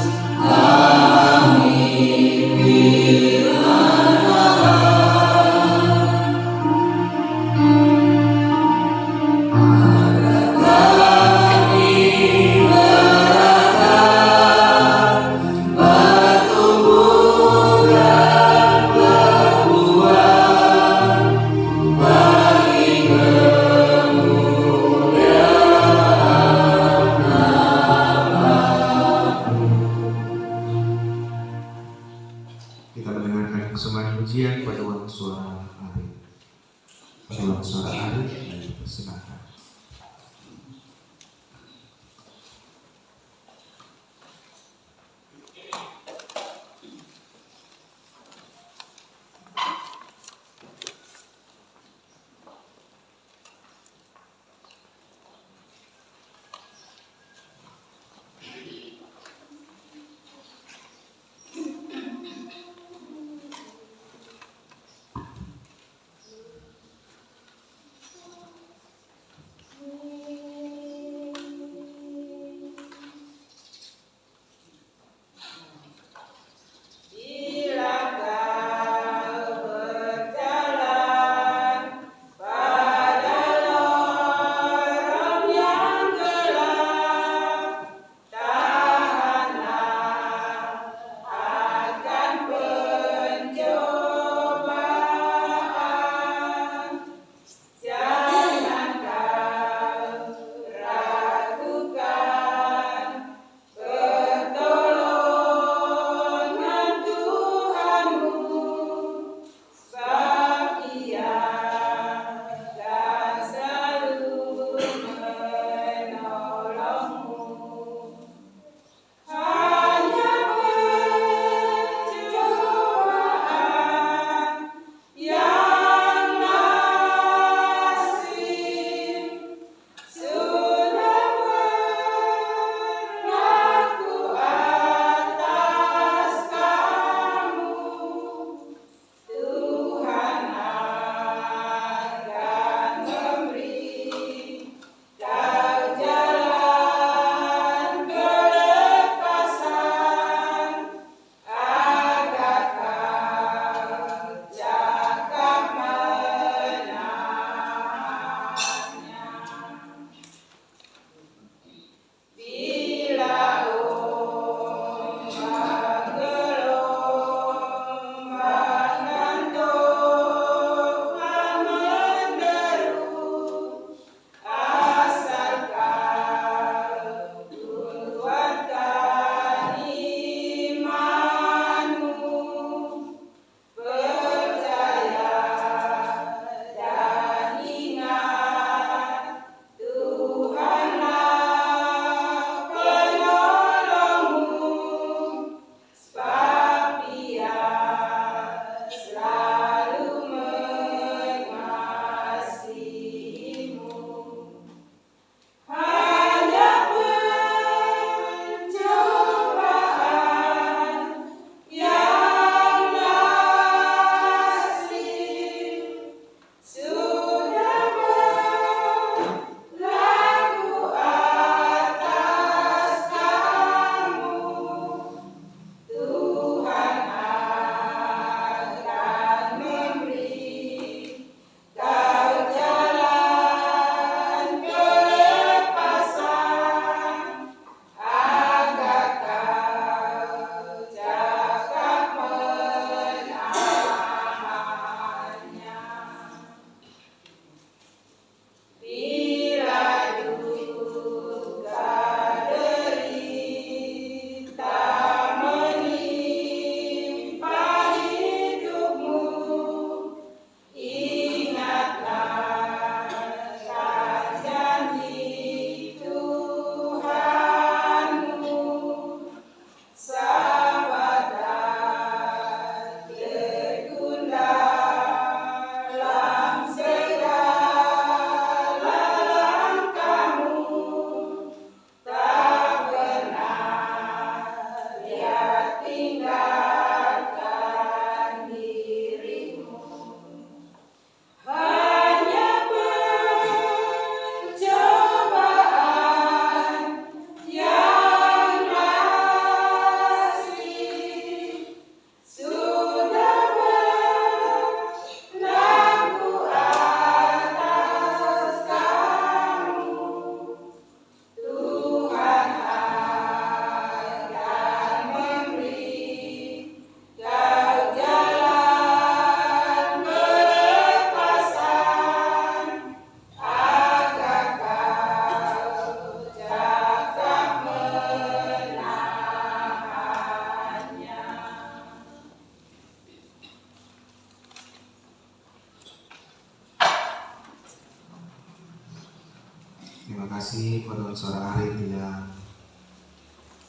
Terima kasih kepada saudara Arif yang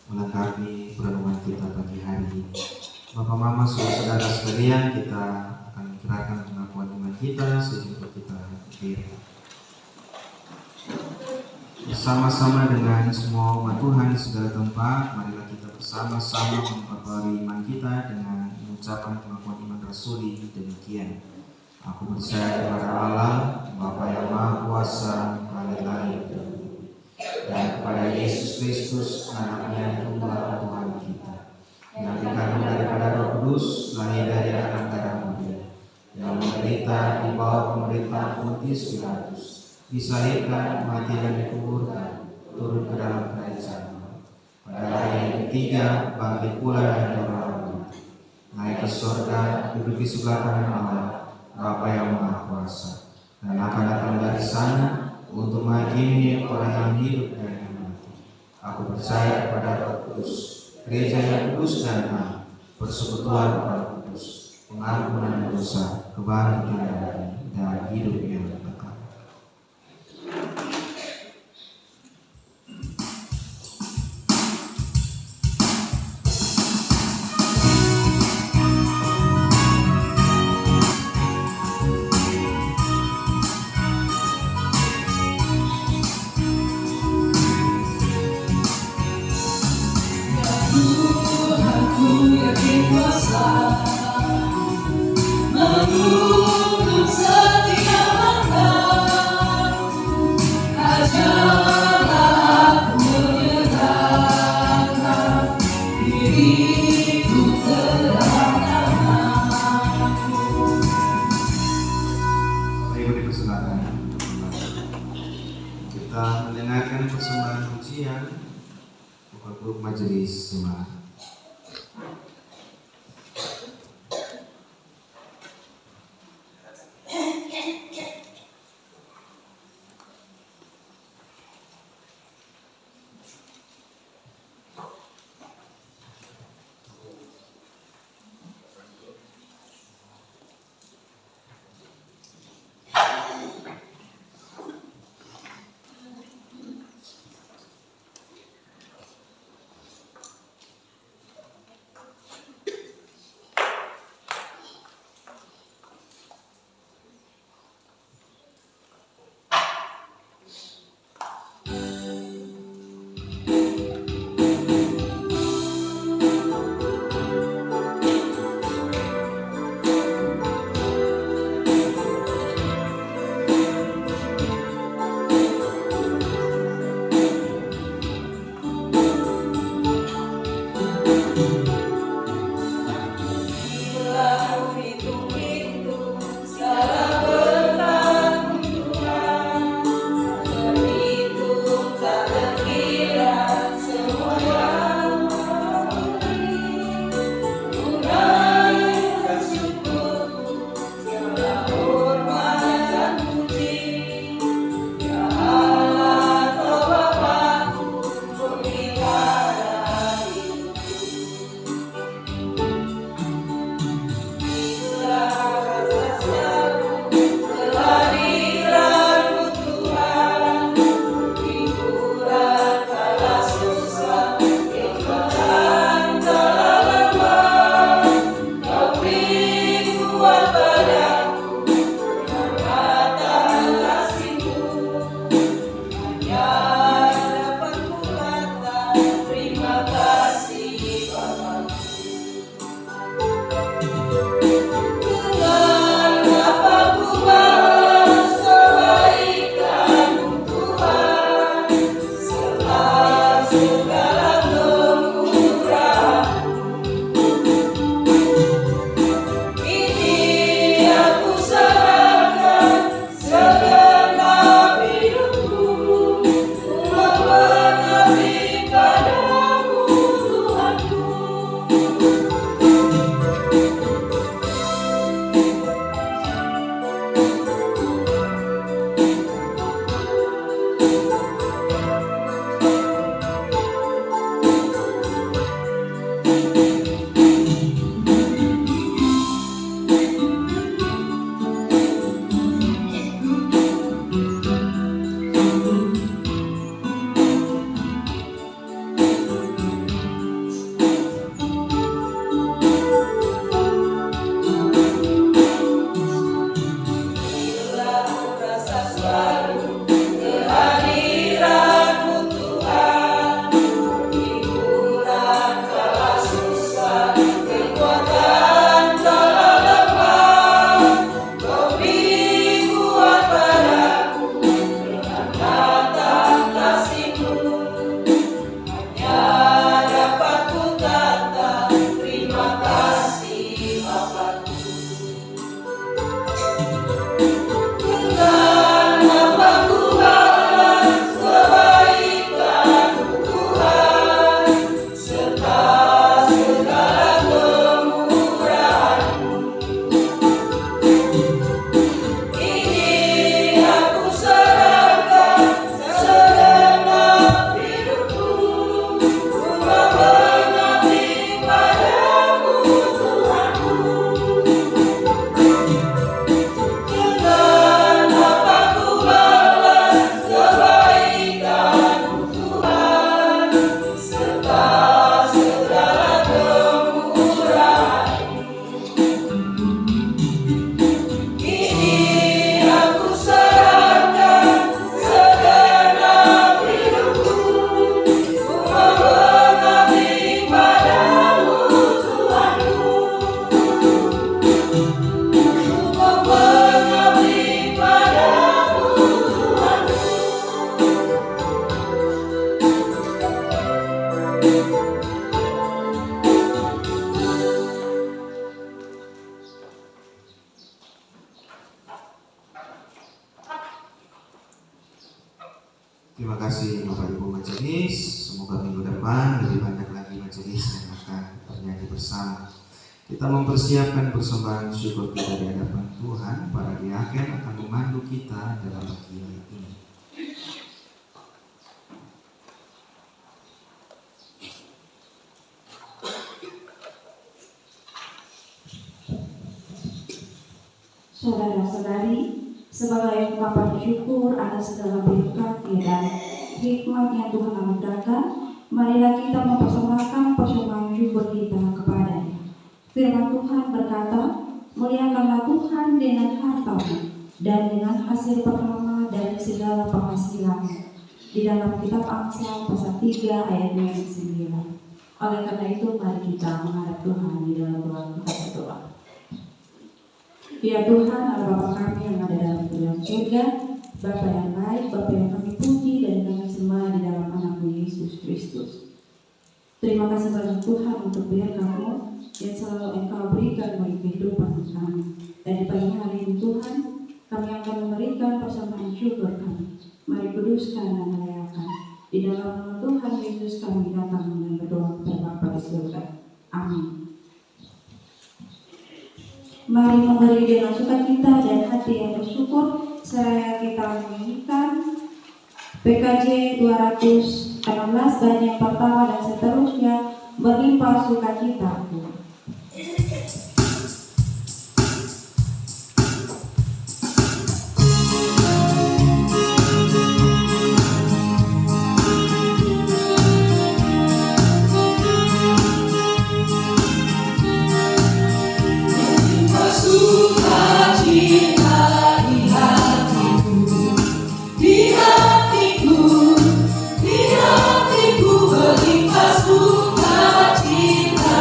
melengkapi perenungan kita pagi hari ini. Bapak Mama, saudara sekalian, kita akan menyerahkan pengakuan iman kita sehingga kita berdiri. Bersama-sama dengan semua umat Tuhan di segala tempat, marilah kita bersama-sama memperbarui iman kita dengan mengucapkan pengakuan iman rasuli demikian. Aku percaya kepada Allah, Bapa yang Maha Kuasa, Haleluya, dan kepada Yesus Kristus, Anaknya yang tunggal Tuhan kita, yang dikandung daripada Roh Kudus, lahir dari anak darah Maria, yang menderita di bawah pemerintahan Pontius Pilatus, disalibkan, mati dan dikuburkan, turun ke dalam kerajaan Allah. Pada hari yang ketiga, bangkit pula dari orang mati, naik ke surga, duduk di sebelah kanan Allah, Bapa yang Maha Kuasa, dan akan datang dari sana untuk menghakimi orang yang hidup dan yang mati. Aku percaya kepada Roh Kudus, gereja yang kudus dan am, persekutuan Roh Kudus, pengampunan dosa, kebangkitan dari dan hidup yang kekal. Tuhanku yakin kuasa menuntun setiap langkah. Ajarlah aku menyerahkan diriku terhadap namamu. Bapak Ibu dipersilakan kita mendengarkan persembahan pujian Bapak Grup Majelis Jemaat. Terima kasih Bapak Ibu Majelis. Semoga minggu depan lebih banyak lagi majelis yang akan bernyanyi bersama. Kita mempersiapkan persembahan syukur kita di hadapan Tuhan. Para diaken akan memandu kita dalam bagian ini. Saudara-saudari, sebagai ungkapan syukur atas segala berkat dan hikmat yang Tuhan anugerahkan, marilah kita mempersembahkan persembahan syukur kita kepada-Nya. Firman Tuhan berkata, muliakanlah Tuhan dengan hartamu dan dengan hasil pertama dari segala penghasilanmu. Di dalam kitab Amsal pasal 3 ayat 9. Oleh karena itu, mari kita menghadap Tuhan di dalam doa kita berdoa. Ya Tuhan, Allah Bapa kami yang ada dalam dalam surga, Bapa yang baik, Bapa yang kami puji dan kami sembah di dalam anakmu Yesus Kristus. Terima kasih banyak Tuhan untuk berkat-Mu yang selalu Engkau berikan bagi kehidupan kami. Dan di pagi hari ini Tuhan, kami akan memberikan persembahan syukur kami. Mari kuduskan dan melayakan. Di dalam nama Tuhan Yesus kami datang dan berdoa kepada Bapa di surga. Amin. Mari memberi dengan sukacita dan hati yang bersyukur, seraya kita menyanyikan PKJ 216 dan yang pertama dan seterusnya, berlimpah sukacitaku. Di hatiku berlimpah sukacita.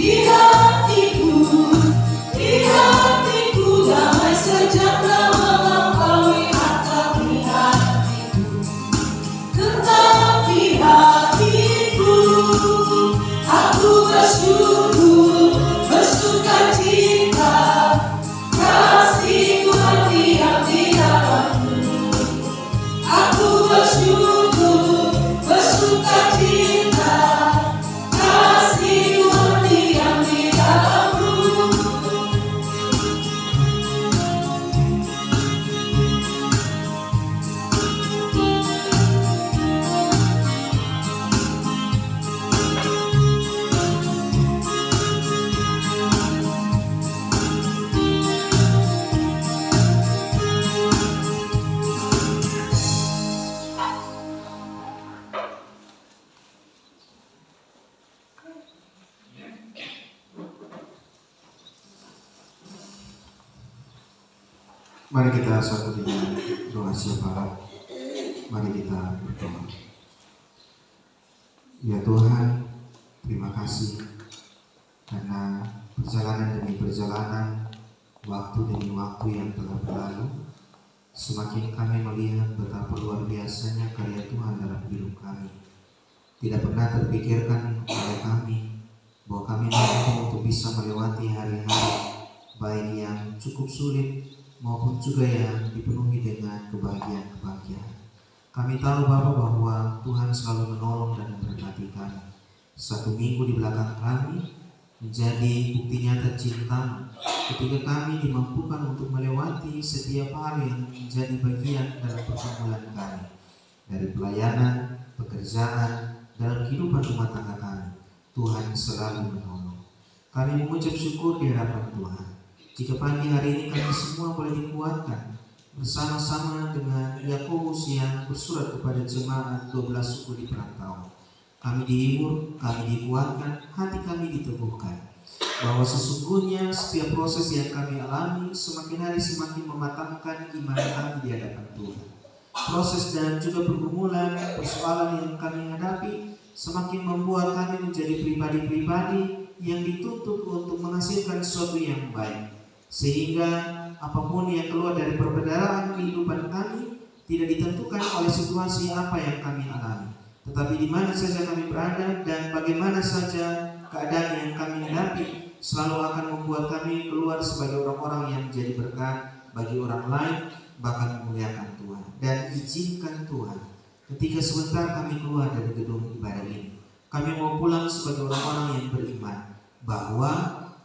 di hatiku damai sejahtera melampaui akal di hatiku. Tetapi hatiku, aku bersyukur, bersukacita, kasih Tuhan diam di dalamku. Aku bersyukur, bersukacita, kasih Tuhan diam di dalamku. Mari kita satu dengan doa syafaat. Mari kita berdoa. Ya Tuhan, terima kasih karena perjalanan demi perjalanan, waktu demi waktu yang telah berlalu, semakin kami melihat betapa luar biasanya karya Tuhan dalam hidup kami. Tidak pernah terpikirkan oleh kami bahwa kami mampu untuk bisa melewati hari-hari baik yang cukup sulit maupun juga yang dipenuhi dengan kebahagiaan-kebahagiaan. Kami tahu Bapa bahwa Tuhan selalu menolong dan memberkati kami. 1 minggu di belakang kami menjadi bukti nyata cinta ketika kami dimampukan untuk melewati setiap hal yang menjadi bagian dalam pergumulan kami, dari pelayanan, pekerjaan, dalam kehidupan rumah tangga kami. Tuhan selalu menolong. Kami mengucap syukur di hadapan Tuhan jika pagi hari ini kami semua boleh dikuatkan bersama-sama dengan Yakobus yang bersurat kepada jemaat 12 suku di perantauan. Kami dihibur, kami dikuatkan, hati kami diteguhkan bahwa sesungguhnya setiap proses yang kami alami semakin hari semakin mematangkan iman kami di hadapan Tuhan. Proses dan juga pergumulan, persoalan yang kami hadapi semakin membuat kami menjadi pribadi-pribadi yang dituntut untuk menghasilkan sesuatu yang baik, sehingga apapun yang keluar dari perbedaan kehidupan kami tidak ditentukan oleh situasi apa yang kami alami, tetapi di mana saja kami berada dan bagaimana saja keadaan yang kami hadapi selalu akan membuat kami keluar sebagai orang-orang yang menjadi berkat bagi orang lain, bahkan memuliakan Tuhan. Dan izinkan Tuhan ketika sebentar kami keluar dari gedung ibadah ini, kami mau pulang sebagai orang-orang yang beriman bahwa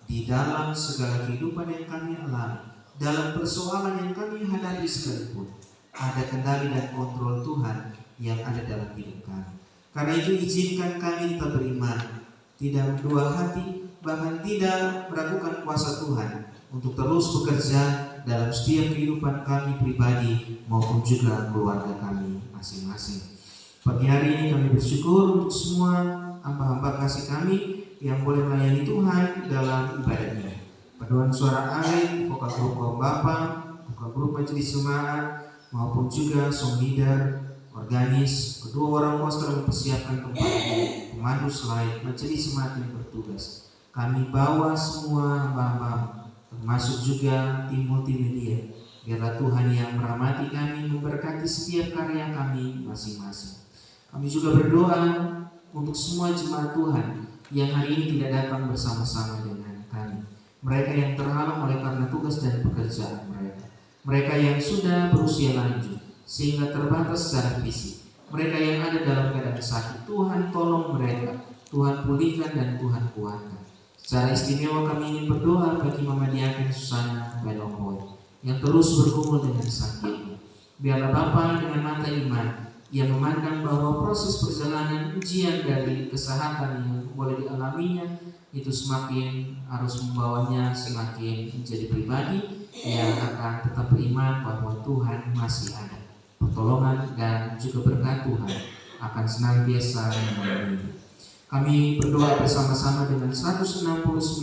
di dalam segala kehidupan yang kami alami, dalam persoalan yang kami hadapi sekalipun, ada kendali dan kontrol Tuhan yang ada dalam hidup kami. Karena itu izinkan kami tetap beriman, tidak berdua hati, bahkan tidak meragukan kuasa Tuhan untuk terus bekerja dalam setiap kehidupan kami pribadi maupun juga keluarga kami masing-masing. Pagi hari ini kami bersyukur untuk semua hamba-hamba kasih kami yang boleh melayani Tuhan dalam ibadah ini. Paduan suara Alif, vokal grup kaum Bapa, vokal grup majelis jemaat, maupun juga song leader, organis, kedua orang host telah mempersiapkan tempat ini, pemandu slide, majelis jemaat yang bertugas. Kami bawa semua hamba-hamba, termasuk juga tim multimedia. Biarlah Tuhan yang merahmati kami, memberkati setiap karya kami masing-masing. Kami juga berdoa untuk semua jemaat Tuhan yang hari ini tidak datang bersama-sama dengan kami. Mereka yang terhalang oleh karena tugas dan pekerjaan mereka. Mereka yang sudah berusia lanjut sehingga terbatas secara fisik. Mereka yang ada dalam keadaan sakit, Tuhan tolong mereka, Tuhan pulihkan dan Tuhan kuatkan. Secara istimewa kami ingin berdoa bagi Mama Diaken Susana Belopoy yang terus bergumul dengan sakitnya. Biarlah Bapa dengan mata iman yang memandang bahwa proses perjalanan ujian dari kesehatan yang boleh dialaminya itu semakin harus membawanya semakin menjadi pribadi yang akan tetap beriman bahwa Tuhan masih ada. Pertolongan dan juga berkat Tuhan akan senantiasa menemani. Kami berdoa bersama-sama dengan 169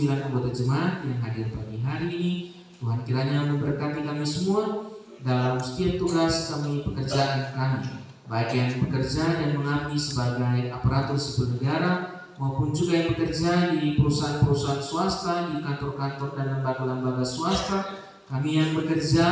anggota jemaat yang hadir pagi hari ini. Tuhan kiranya memberkati kami semua dalam setiap tugas kami, pekerjaan kami, baik yang bekerja dan mengabdi sebagai aparatur sipil negara maupun juga yang bekerja di perusahaan-perusahaan swasta, di kantor-kantor dan lembaga-lembaga swasta, kami yang bekerja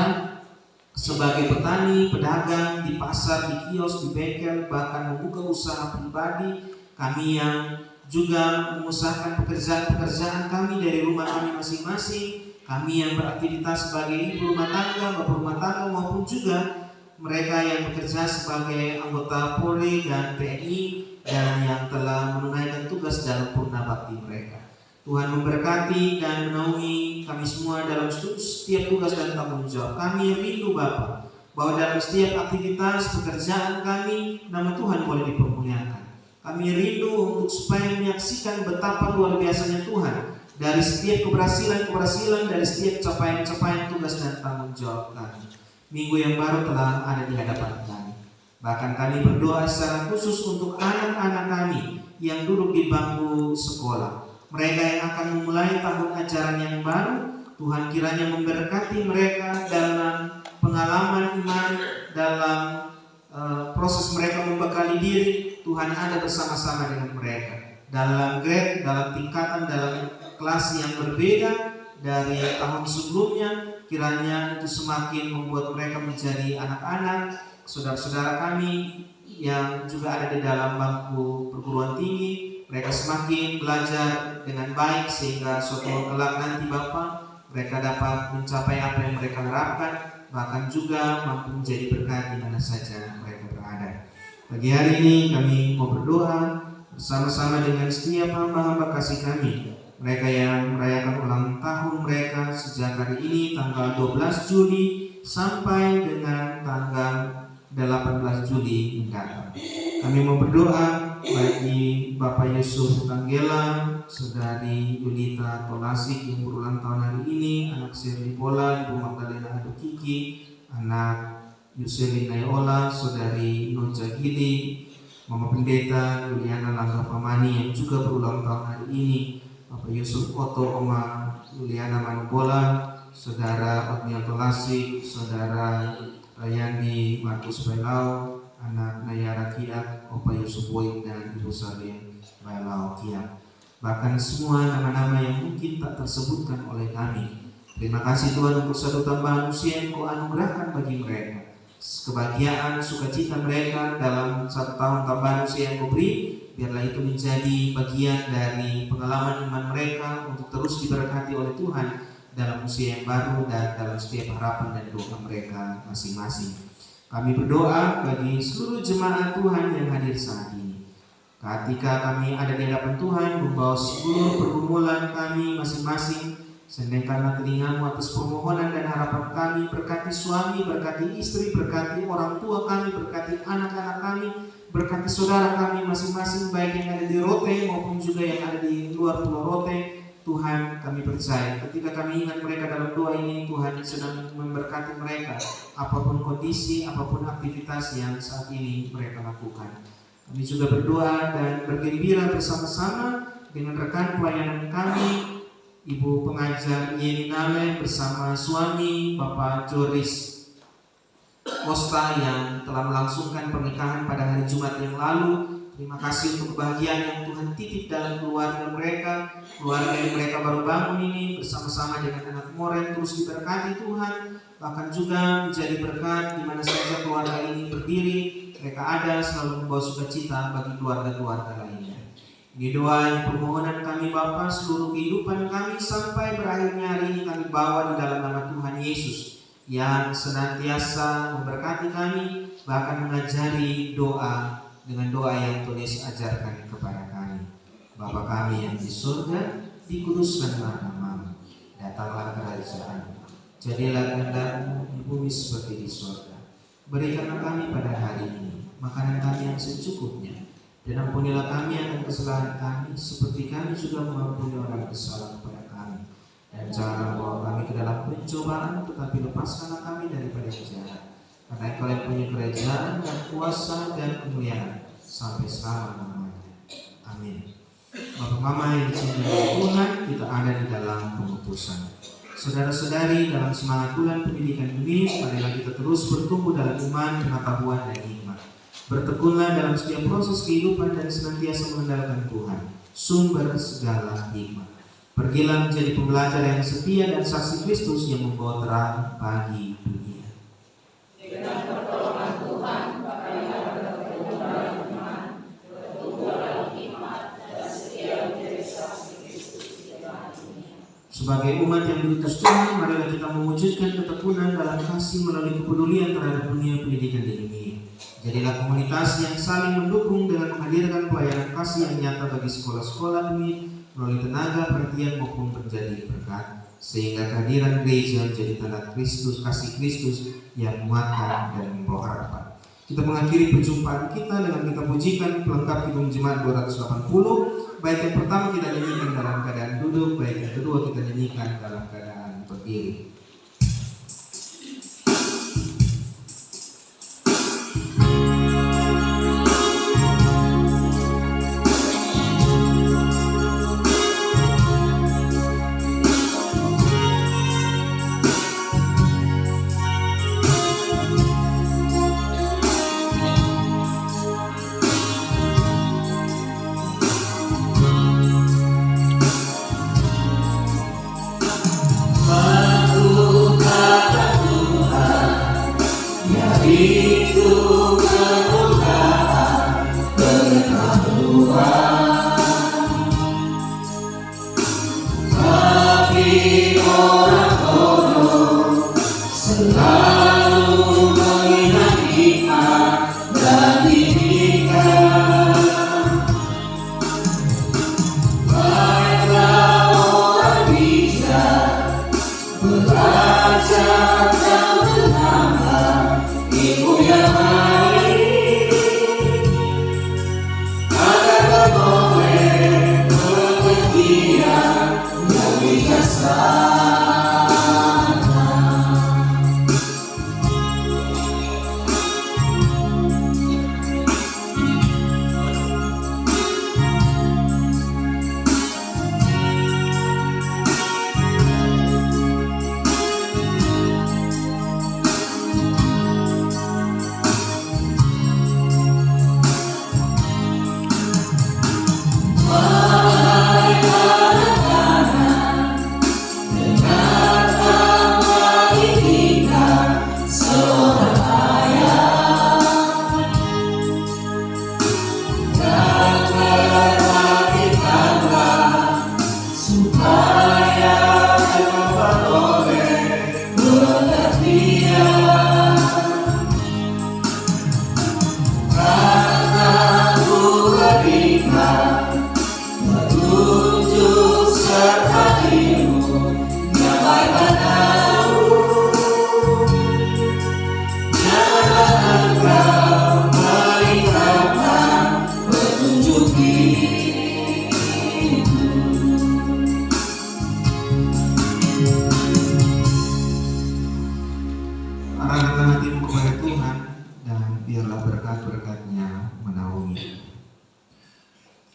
sebagai petani, pedagang di pasar, di kios, di bengkel, bahkan membuka usaha pribadi, kami yang juga mengusahakan pekerjaan-pekerjaan kami dari rumah kami masing-masing, kami yang beraktivitas sebagai ibu rumah tangga, bapak rumah tangga, maupun juga mereka yang bekerja sebagai anggota Polri dan TNI dan yang telah menunaikan tugas dalam purna bakti mereka. Tuhan memberkati dan menaungi kami semua dalam setiap tugas dan tanggung jawab. Kami rindu Bapa bahwa dalam setiap aktivitas pekerjaan kami, nama Tuhan boleh dipermuliakan. Kami rindu untuk supaya menyaksikan betapa luar biasanya Tuhan dari setiap keberhasilan, dari setiap capaian tugas dan tanggung jawab kami. Minggu yang baru telah ada di hadapan kami. Bahkan kami berdoa secara khusus untuk anak-anak kami yang duduk di bangku sekolah. Mereka yang akan memulai tahun ajaran yang baru, Tuhan kiranya memberkati mereka dalam pengalaman iman, dalam proses mereka membekali diri. Tuhan ada bersama-sama dengan mereka dalam grade, dalam tingkatan, dalam kelas yang berbeda dari tahun sebelumnya. Kiranya itu semakin membuat mereka menjadi anak-anak, saudara-saudara kami yang juga ada di dalam bangku perguruan tinggi. Mereka semakin belajar dengan baik sehingga suatu kelak nanti Bapa mereka dapat mencapai apa yang mereka harapkan, bahkan juga mampu menjadi berkat di mana saja mereka berada. Pagi hari ini kami mau berdoa bersama-sama dengan setiap hamba-hamba kasih kami, mereka yang merayakan ulang tahun mereka sejak hari ini tanggal 12 Juli sampai dengan tanggal 18 Juli mendatang. Kami mau berdoa bagi Bapak Yusuf Tanggela, Saudari Yulita Tolasik yang berulang tahun hari ini, anak Sherly Bola, Ibu Magdalena Adukiki, anak Yuselin Nayola, Saudari Noja Gili, Mama Pendeta Juliana Langga Famani yang juga berulang tahun hari ini, Bapak Yusuf Oto, Oma Juliana Manubola, Saudara Otniel Tolasik, Saudara Rayandi Markus Bailau, anak Nayara Kiat, Opa Yusuf Boy, dan Ibu Salim Bailau Kiat. Bahkan semua nama-nama yang mungkin tak tersebutkan oleh kami. Terima kasih Tuhan untuk satu tambahan usia yang Kau anugerahkan bagi mereka. Kebahagiaan, sukacita mereka dalam satu tahun tambahan usia yang Kau beri, biarlah itu menjadi bagian dari pengalaman iman mereka untuk terus diberkati oleh Tuhan dalam usia yang baru dan dalam setiap harapan dan doa mereka masing-masing. Kami berdoa bagi seluruh jemaat Tuhan yang hadir saat ini. Ketika kami ada di hadapan Tuhan, membawa seluruh pergumulan kami masing-masing, sediakanlah telinga-Mu atas permohonan dan harapan kami. Berkati suami, berkati istri, berkati orang tua kami, berkati anak-anak kami, berkati saudara kami masing-masing, baik yang ada di Rote maupun juga yang ada di luar Pulau Rote. Tuhan, kami percaya ketika kami ingat mereka dalam doa ini, Tuhan sedang memberkati mereka apapun kondisi, apapun aktivitas yang saat ini mereka lakukan. Kami juga berdoa dan bergembira bersama-sama dengan rekan pelayanan kami, Ibu pengajar Yeni Nale bersama suami Bapak Joris Costa yang telah melangsungkan pernikahan pada hari Jumat yang lalu. Terima kasih untuk kebahagiaan yang Tuhan titip dalam keluarga mereka yang mereka baru bangun ini, bersama-sama dengan anak Moren terus diberkati Tuhan, bahkan juga menjadi berkat di mana saja keluarga ini berdiri. Mereka ada selalu membawa sukacita bagi keluarga-keluarga lainnya. Ini doa yang permohonan kami Bapa, seluruh kehidupan kami sampai berakhirnya hari ini kami bawa di dalam nama Tuhan Yesus yang senantiasa memberkati kami, bahkan mengajari doa dengan doa yang tulis ajarkan kepada kami. Bapa kami yang di surga, dikuduskanlah nama-Mu, datanglah kerajaan-Mu, jadilah kehendak-Mu di bumi seperti di surga. Berikanlah kami pada hari ini makanan kami yang secukupnya, dan ampunilah kami akan kesalahan kami, seperti kami juga mengampuni orang bersalah kepada kami. Dan janganlah bawa kami ke dalam pencobaan, tetapi lepaskanlah kami daripada yang jahat. Karena Engkau yang punya kerajaan dan kuasa dan kemuliaan sampai selama-lamanya. Amin. Bapak Mama yang dicintai Tuhan, kita ada di dalam pengutusan. Saudara-saudari, dalam semangat bulan pendidikan ini, marilah kita terus bertumbuh dalam iman, pengetahuan, dan hikmat. Bertekunlah dalam setiap proses kehidupan dan senantiasa mengandalkan Tuhan. sumber segala hikmat. Pergilah menjadi pembelajar yang setia dan saksi Kristus yang membawa terang bagi dunia. Dengan pertolongan Tuhan, sebagai umat yang diutus Tuhan, marilah kita mewujudkan ketekunan dalam kasih melalui kepedulian terhadap dunia pendidikan di dunia. Jadilah komunitas yang saling mendukung dengan menghadirkan pelayanan kasih yang nyata bagi sekolah-sekolah dunia melalui tenaga, perhatian maupun menjadi berkat, sehingga kehadiran gereja menjadi tanda Kristus, kasih Kristus yang menguatkan dan membawa harapan. Kita mengakhiri perjumpaan kita dengan kita pujikan pelengkap Kidung Jemaat 280. Baik yang pertama kita nyanyikan dalam keadaan duduk, baik yang kedua kita nyanyikan dalam keadaan berdiri.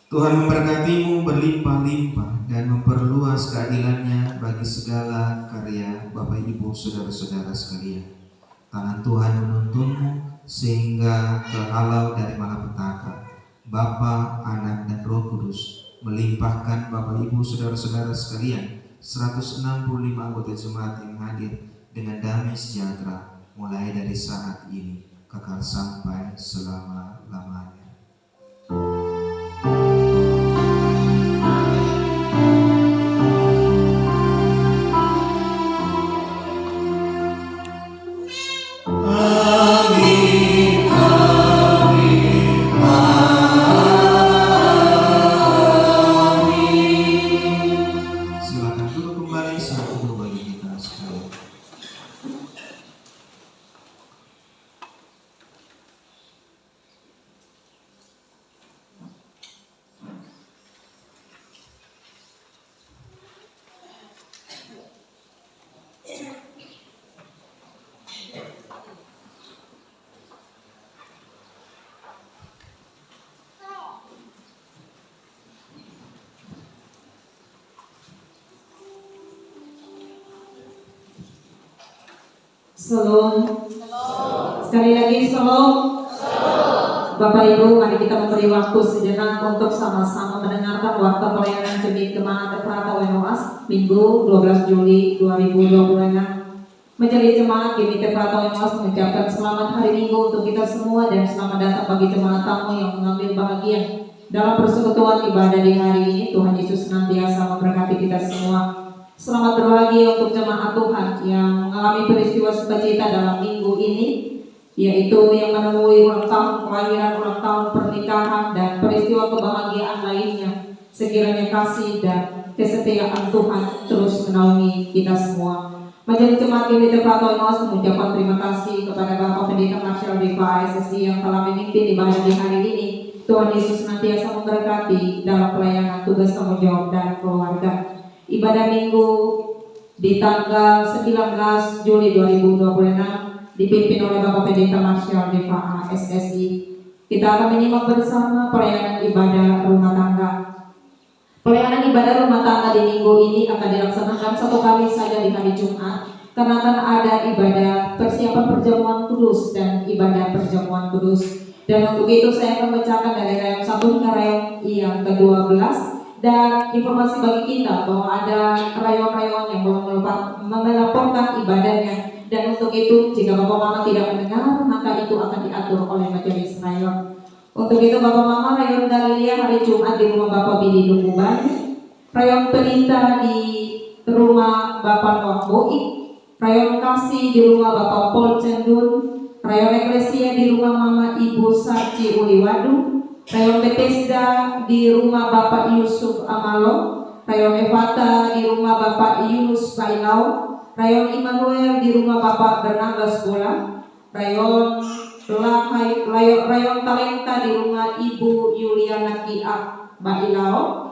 Tuhan memberkatimu berlimpah-limpah dan memperluas keadilannya bagi segala karya Bapak Ibu Saudara-saudara sekalian. Tangan Tuhan menuntunmu sehingga terhalau dari malapetaka. Bapa, Anak, dan Roh Kudus melimpahkan Bapak Ibu Saudara-saudara sekalian 165 anggota jemaat yang hadir dengan damai sejahtera mulai dari saat ini kekal sampai selama-lamanya. Shalom. Sekali lagi shalom. Bapak Ibu, mari kita memberi waktu sejenak untuk sama-sama mendengar melaksanakan warta pelayanan Jemaat Gereja Efrata UNOAS Minggu 12 Juli 2026. Majelis Jemaat Gereja Efrata UNOAS mengucapkan selamat hari Minggu untuk kita semua dan selamat datang bagi jemaat tamu yang mengambil bahagia dalam persekutuan ibadah di hari ini. Tuhan Yesus senantiasa memberkati kita semua. Selamat berbahagia untuk jemaat Tuhan yang mengalami peristiwa sukacita dalam minggu ini, yaitu yang menemui ulang tahun kelahiran, ulang tahun pernikahan, dan peristiwa kebahagiaan lainnya. Sekiranya kasih dan kesetiaan Tuhan terus menaungi kita semua. Majelis Jemaat Gereja Efrata UNOAS mengucapkan terima kasih kepada Bapak Pendeta Marshall Diva SSI yang telah memimpin ibadah di hari ini. Tuhan Yesus senantiasa memberkati dalam pelayanan, tugas, tanggung jawab, dan keluarga. Ibadah minggu di tanggal 19 Juli 2026 dipimpin oleh Bapak Pendeta Marshall Diva SSI. Kita akan menyimak bersama pelayanan ibadah rumah tangga. Pelayanan ibadah rumah tangga di minggu ini akan dilaksanakan satu kali saja di hari Jumat, karena akan ada ibadah persiapan perjamuan kudus dan ibadah perjamuan kudus. Dan untuk itu saya akan membacakan dari rayong 1 hingga rayong yang ke-12. Dan informasi bagi kita bahwa ada rayon-rayon yang belum melaporkan ibadahnya. Dan untuk itu jika Bapak Mama tidak mendengar, maka itu akan diatur oleh majelis rayon. Untuk itu Bapak Mama rayon Galilea hari Jumat di rumah Bapak Billy Dukuban, rayon Pelita di rumah Bapak Noah Boik, rayon Kasih di rumah Bapak Paul Cendun, rayon Eklesia di rumah Mama Ibu Saci Uliwadu, rayon Bethesda di rumah Bapak Yusuf Amalo, rayon Evata di rumah Bapak Yunus Bailau, rayon Immanuel di rumah Bapak Bernabas Bola, rayon Talenta di rumah Ibu Yuliana Kiak Bailau,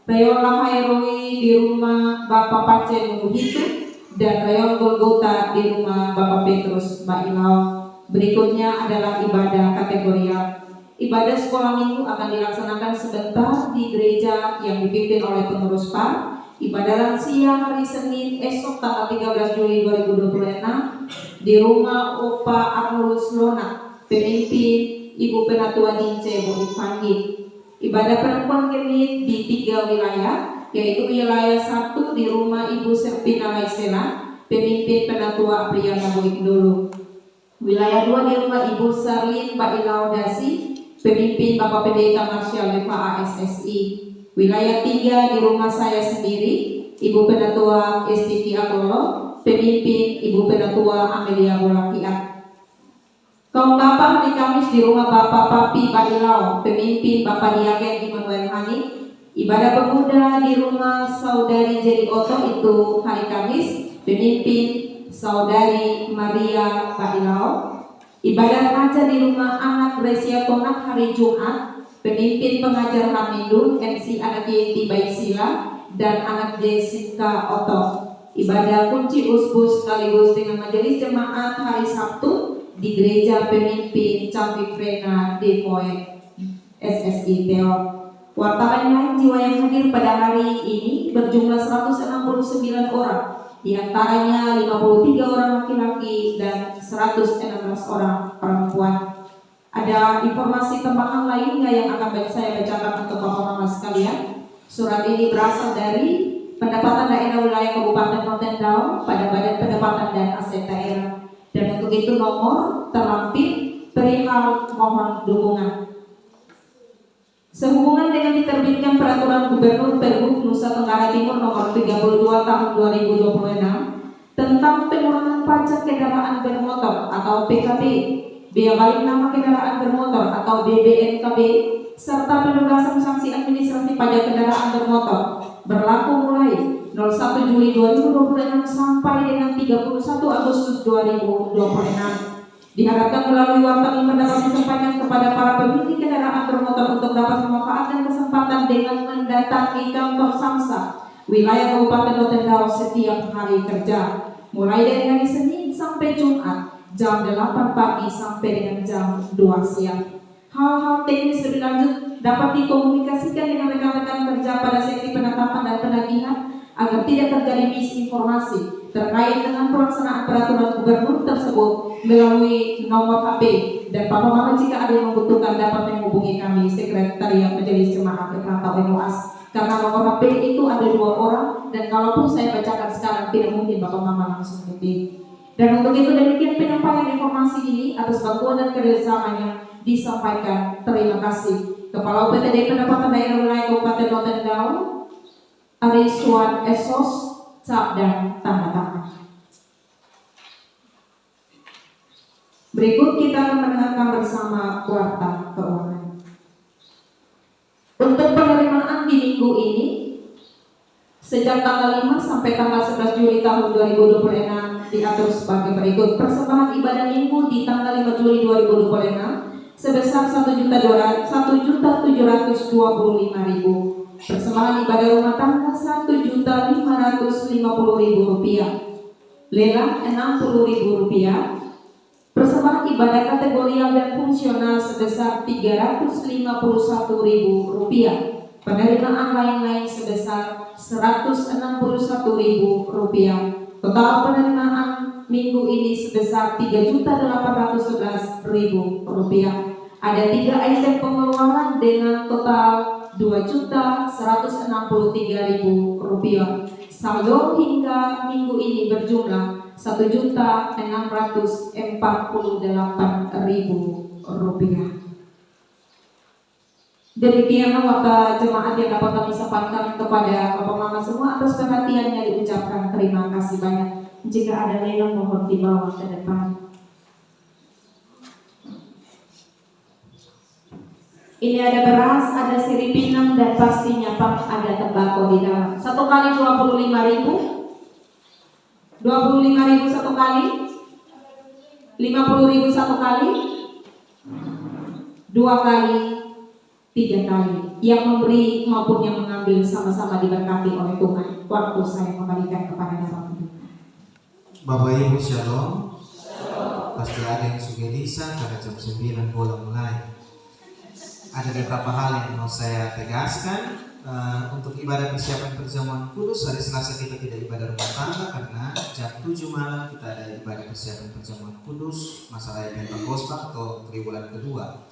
rayon Lahai Roi di rumah Bapak Pacen Muhitu, dan rayon Golgota di rumah Bapak Petrus Bailau. Berikutnya adalah ibadah kategorial. Ibadah sekolah minggu akan dilaksanakan sebentar di gereja yang dipimpin oleh pengurus PAR. Ibadah lansia hari Senin esok tanggal 13 Juli 2026 di rumah Opa Arnulus Lona, pemimpin Ibu Penatua Dince Bu Ipanggi. Ibadah perempuan gemit di 3 wilayah, yaitu wilayah 1 di rumah Ibu Serpina Laisela, pemimpin Penatua Apriana Bu Dulu. Wilayah 2 di rumah Ibu Sarlin Bailau Dasi, pemimpin Bapak Pendeta Marshall Diva SSI. Wilayah 3 di rumah saya sendiri, Ibu Penatua STV Akolo, pemimpin Ibu Penatua Amelia Bolakiat. Kaum Bapak hari Kamis di rumah Bapak Papi Bailau, pemimpin Bapak Diaken Immanuel Hani. Ibadah pemuda di rumah Saudari Jerry Oto itu hari Kamis, pemimpin Saudari Maria Bailau. Ibadah remaja di rumah anak Gresia Tonak hari Jumat, pemimpin pengajar Hamidun, MC anak Yenti Baisila, dan anak Jessica Oto. Ibadah kunci usbus sekaligus dengan majelis jemaat hari Sabtu di gereja pemimpin Campik Frena Devoe SSI Teo. Wartawan lain jiwa yang hadir pada hari ini berjumlah 169 orang. Di antaranya 53 orang laki-laki dan 116 orang perempuan. Ada informasi tambahan lainnya yang akan saya bacakan untuk Bapak Mama sekalian. Surat ini berasal dari pendapatan daerah wilayah Kabupaten Rotendao pada Badan Pendapatan dan Aset Daerah. Dan untuk itu nomor terlampir perihal mohon dukungan. Sehubungan dengan diterbitkan Peraturan Gubernur Perhub Nusa Tenggara Timur Nomor 32 Tahun 2026 tentang pengurangan pajak kendaraan bermotor atau PKB, biaya balik nama kendaraan bermotor atau BBNKB, serta penugasan sanksi administrasi pajak kendaraan bermotor berlaku mulai 01 Juli 2026 sampai dengan 31 Agustus 2026. Diharapkan melalui warta ini dapat disampaikan kepada para pemilik kendaraan bermotor untuk dapat memanfaatkan kesempatan dengan mendatangi kantor Samsa wilayah Kabupaten Rotendao setiap hari kerja, mulai dari hari Senin sampai Jumat jam 8 pagi sampai dengan jam 2 siang. Hal-hal teknis lebih lanjut dapat dikomunikasikan dengan rekan-rekan kerja pada seksi penetapan dan penagihan agar tidak terjadi misinformasi terkait dengan pelaksanaan peraturan gubernur tersebut melalui nomor HP, dan Bapak Mama jika ada yang membutuhkan dapat menghubungi kami Sekretariat Majelis Jemaat atau NOAS, karena nomor HP itu ada 2 orang dan kalaupun saya bacakan sekarang tidak mungkin Bapak Mama langsung ketik. Dan untuk itu demikian penyampaian informasi ini atas bantuan dan kerjasamanya disampaikan. Terima kasih. Kepala UPTD Pendapatan Daerah Wilayah Kabupaten Rotendao, Ariswan Esos, cap dan tanda tangan. Berikut kita akan mendengarkan bersama Warta Keuangan. Untuk penerimaan di minggu ini, sejak tanggal 5 sampai tanggal 11 Juli tahun 2026 diatur sebagai berikut. Persembahan ibadah minggu di tanggal 5 Juli 2026 sebesar Rp1.725.000. Persembahan ibadah rumah tangga Rp1.550.000. Lelang Rp60.000. Persembahan ibadah kategorial dan fungsional sebesar Rp351.000. Penerimaan lain-lain sebesar Rp161.000. Total penerimaan minggu ini sebesar Rp3.811.000. Ada 3 item pengeluaran dengan total Rp2.163.000. Saldo hingga minggu ini berjumlah Rp1.648.000. Demikianlah warta jemaat yang dapat kami sampaikan kepada Bapak Mama semua. Atas perhatiannya diucapkan terima kasih banyak. Jika ada lelang mohon dibawa ke depan. Ini ada beras, ada sirip pinang, dan pastinya Pak ada tembakau di dalam. 1 kali 25.000. 25.000 1 kali. 50.000 1 kali. 2 kali. 3 kali. Yang memberi maupun yang mengambil sama-sama diberkati oleh Tuhan. Waktu saya kembalikan kepada Bapak Ibu. Bapak Ibu Shalom. Pasti ada yang sudah bisa karena jam 9 bola mulai. Ada beberapa hal yang mau saya tegaskan. Untuk ibadah persiapan perjamuan kudus hari Selasa kita tidak ibadah rumah tangga karena jam 7 malam kita ada ibadah persiapan perjamuan kudus masalah Pentakosta atau triwulan kedua.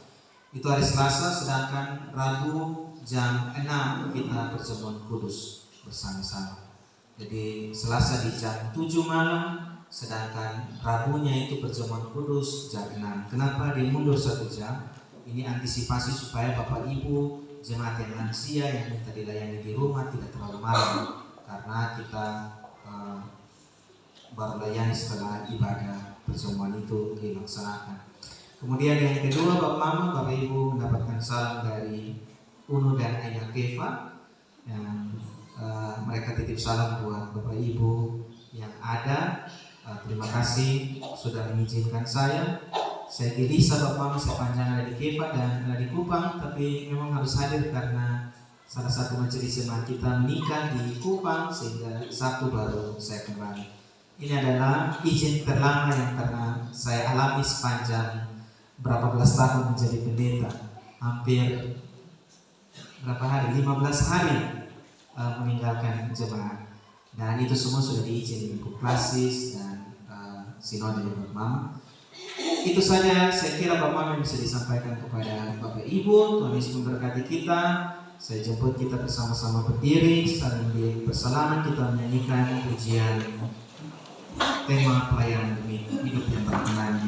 Itu hari Selasa, sedangkan Rabu jam 6 kita perjamuan kudus bersama-sama. Jadi Selasa di jam 7 malam, sedangkan Rabunya itu perjamuan kudus jam 6. Kenapa dimundur 1 jam? Ini antisipasi supaya Bapak Ibu jemaat yang lansia yang minta dilayani di rumah tidak terlalu malam, karena kita baru layani setelah ibadah perjamuan itu dilaksanakan. Kemudian yang kedua, Bapak Mama, Bapak Ibu mendapatkan salam dari Unu dan Ayah Keva yang mereka titip salam buat Bapak Ibu yang ada. Terima kasih sudah mengizinkan saya gelisah Bapak Mama sepanjang ada di Keva dan ada di Kupang, tapi memang harus hadir karena salah satu majelis jemaat kita menikah di Kupang, sehingga Sabtu baru saya kembali. Ini adalah izin terlama yang pernah saya alami sepanjang berapa belas tahun menjadi pendeta, hampir berapa hari, 15 hari meninggalkan jemaat, dan itu semua sudah diizin di Kuklasis dan Sinode Bapak Mama. Itu saja saya kira Bapak Mama yang bisa disampaikan kepada Bapak Ibu. Tuhan Yesus memberkati kita. Saya jemput kita bersama-sama berdiri saling bersalaman, kita menyanyikan pujian tema pelayanan demi hidup yang berkenan.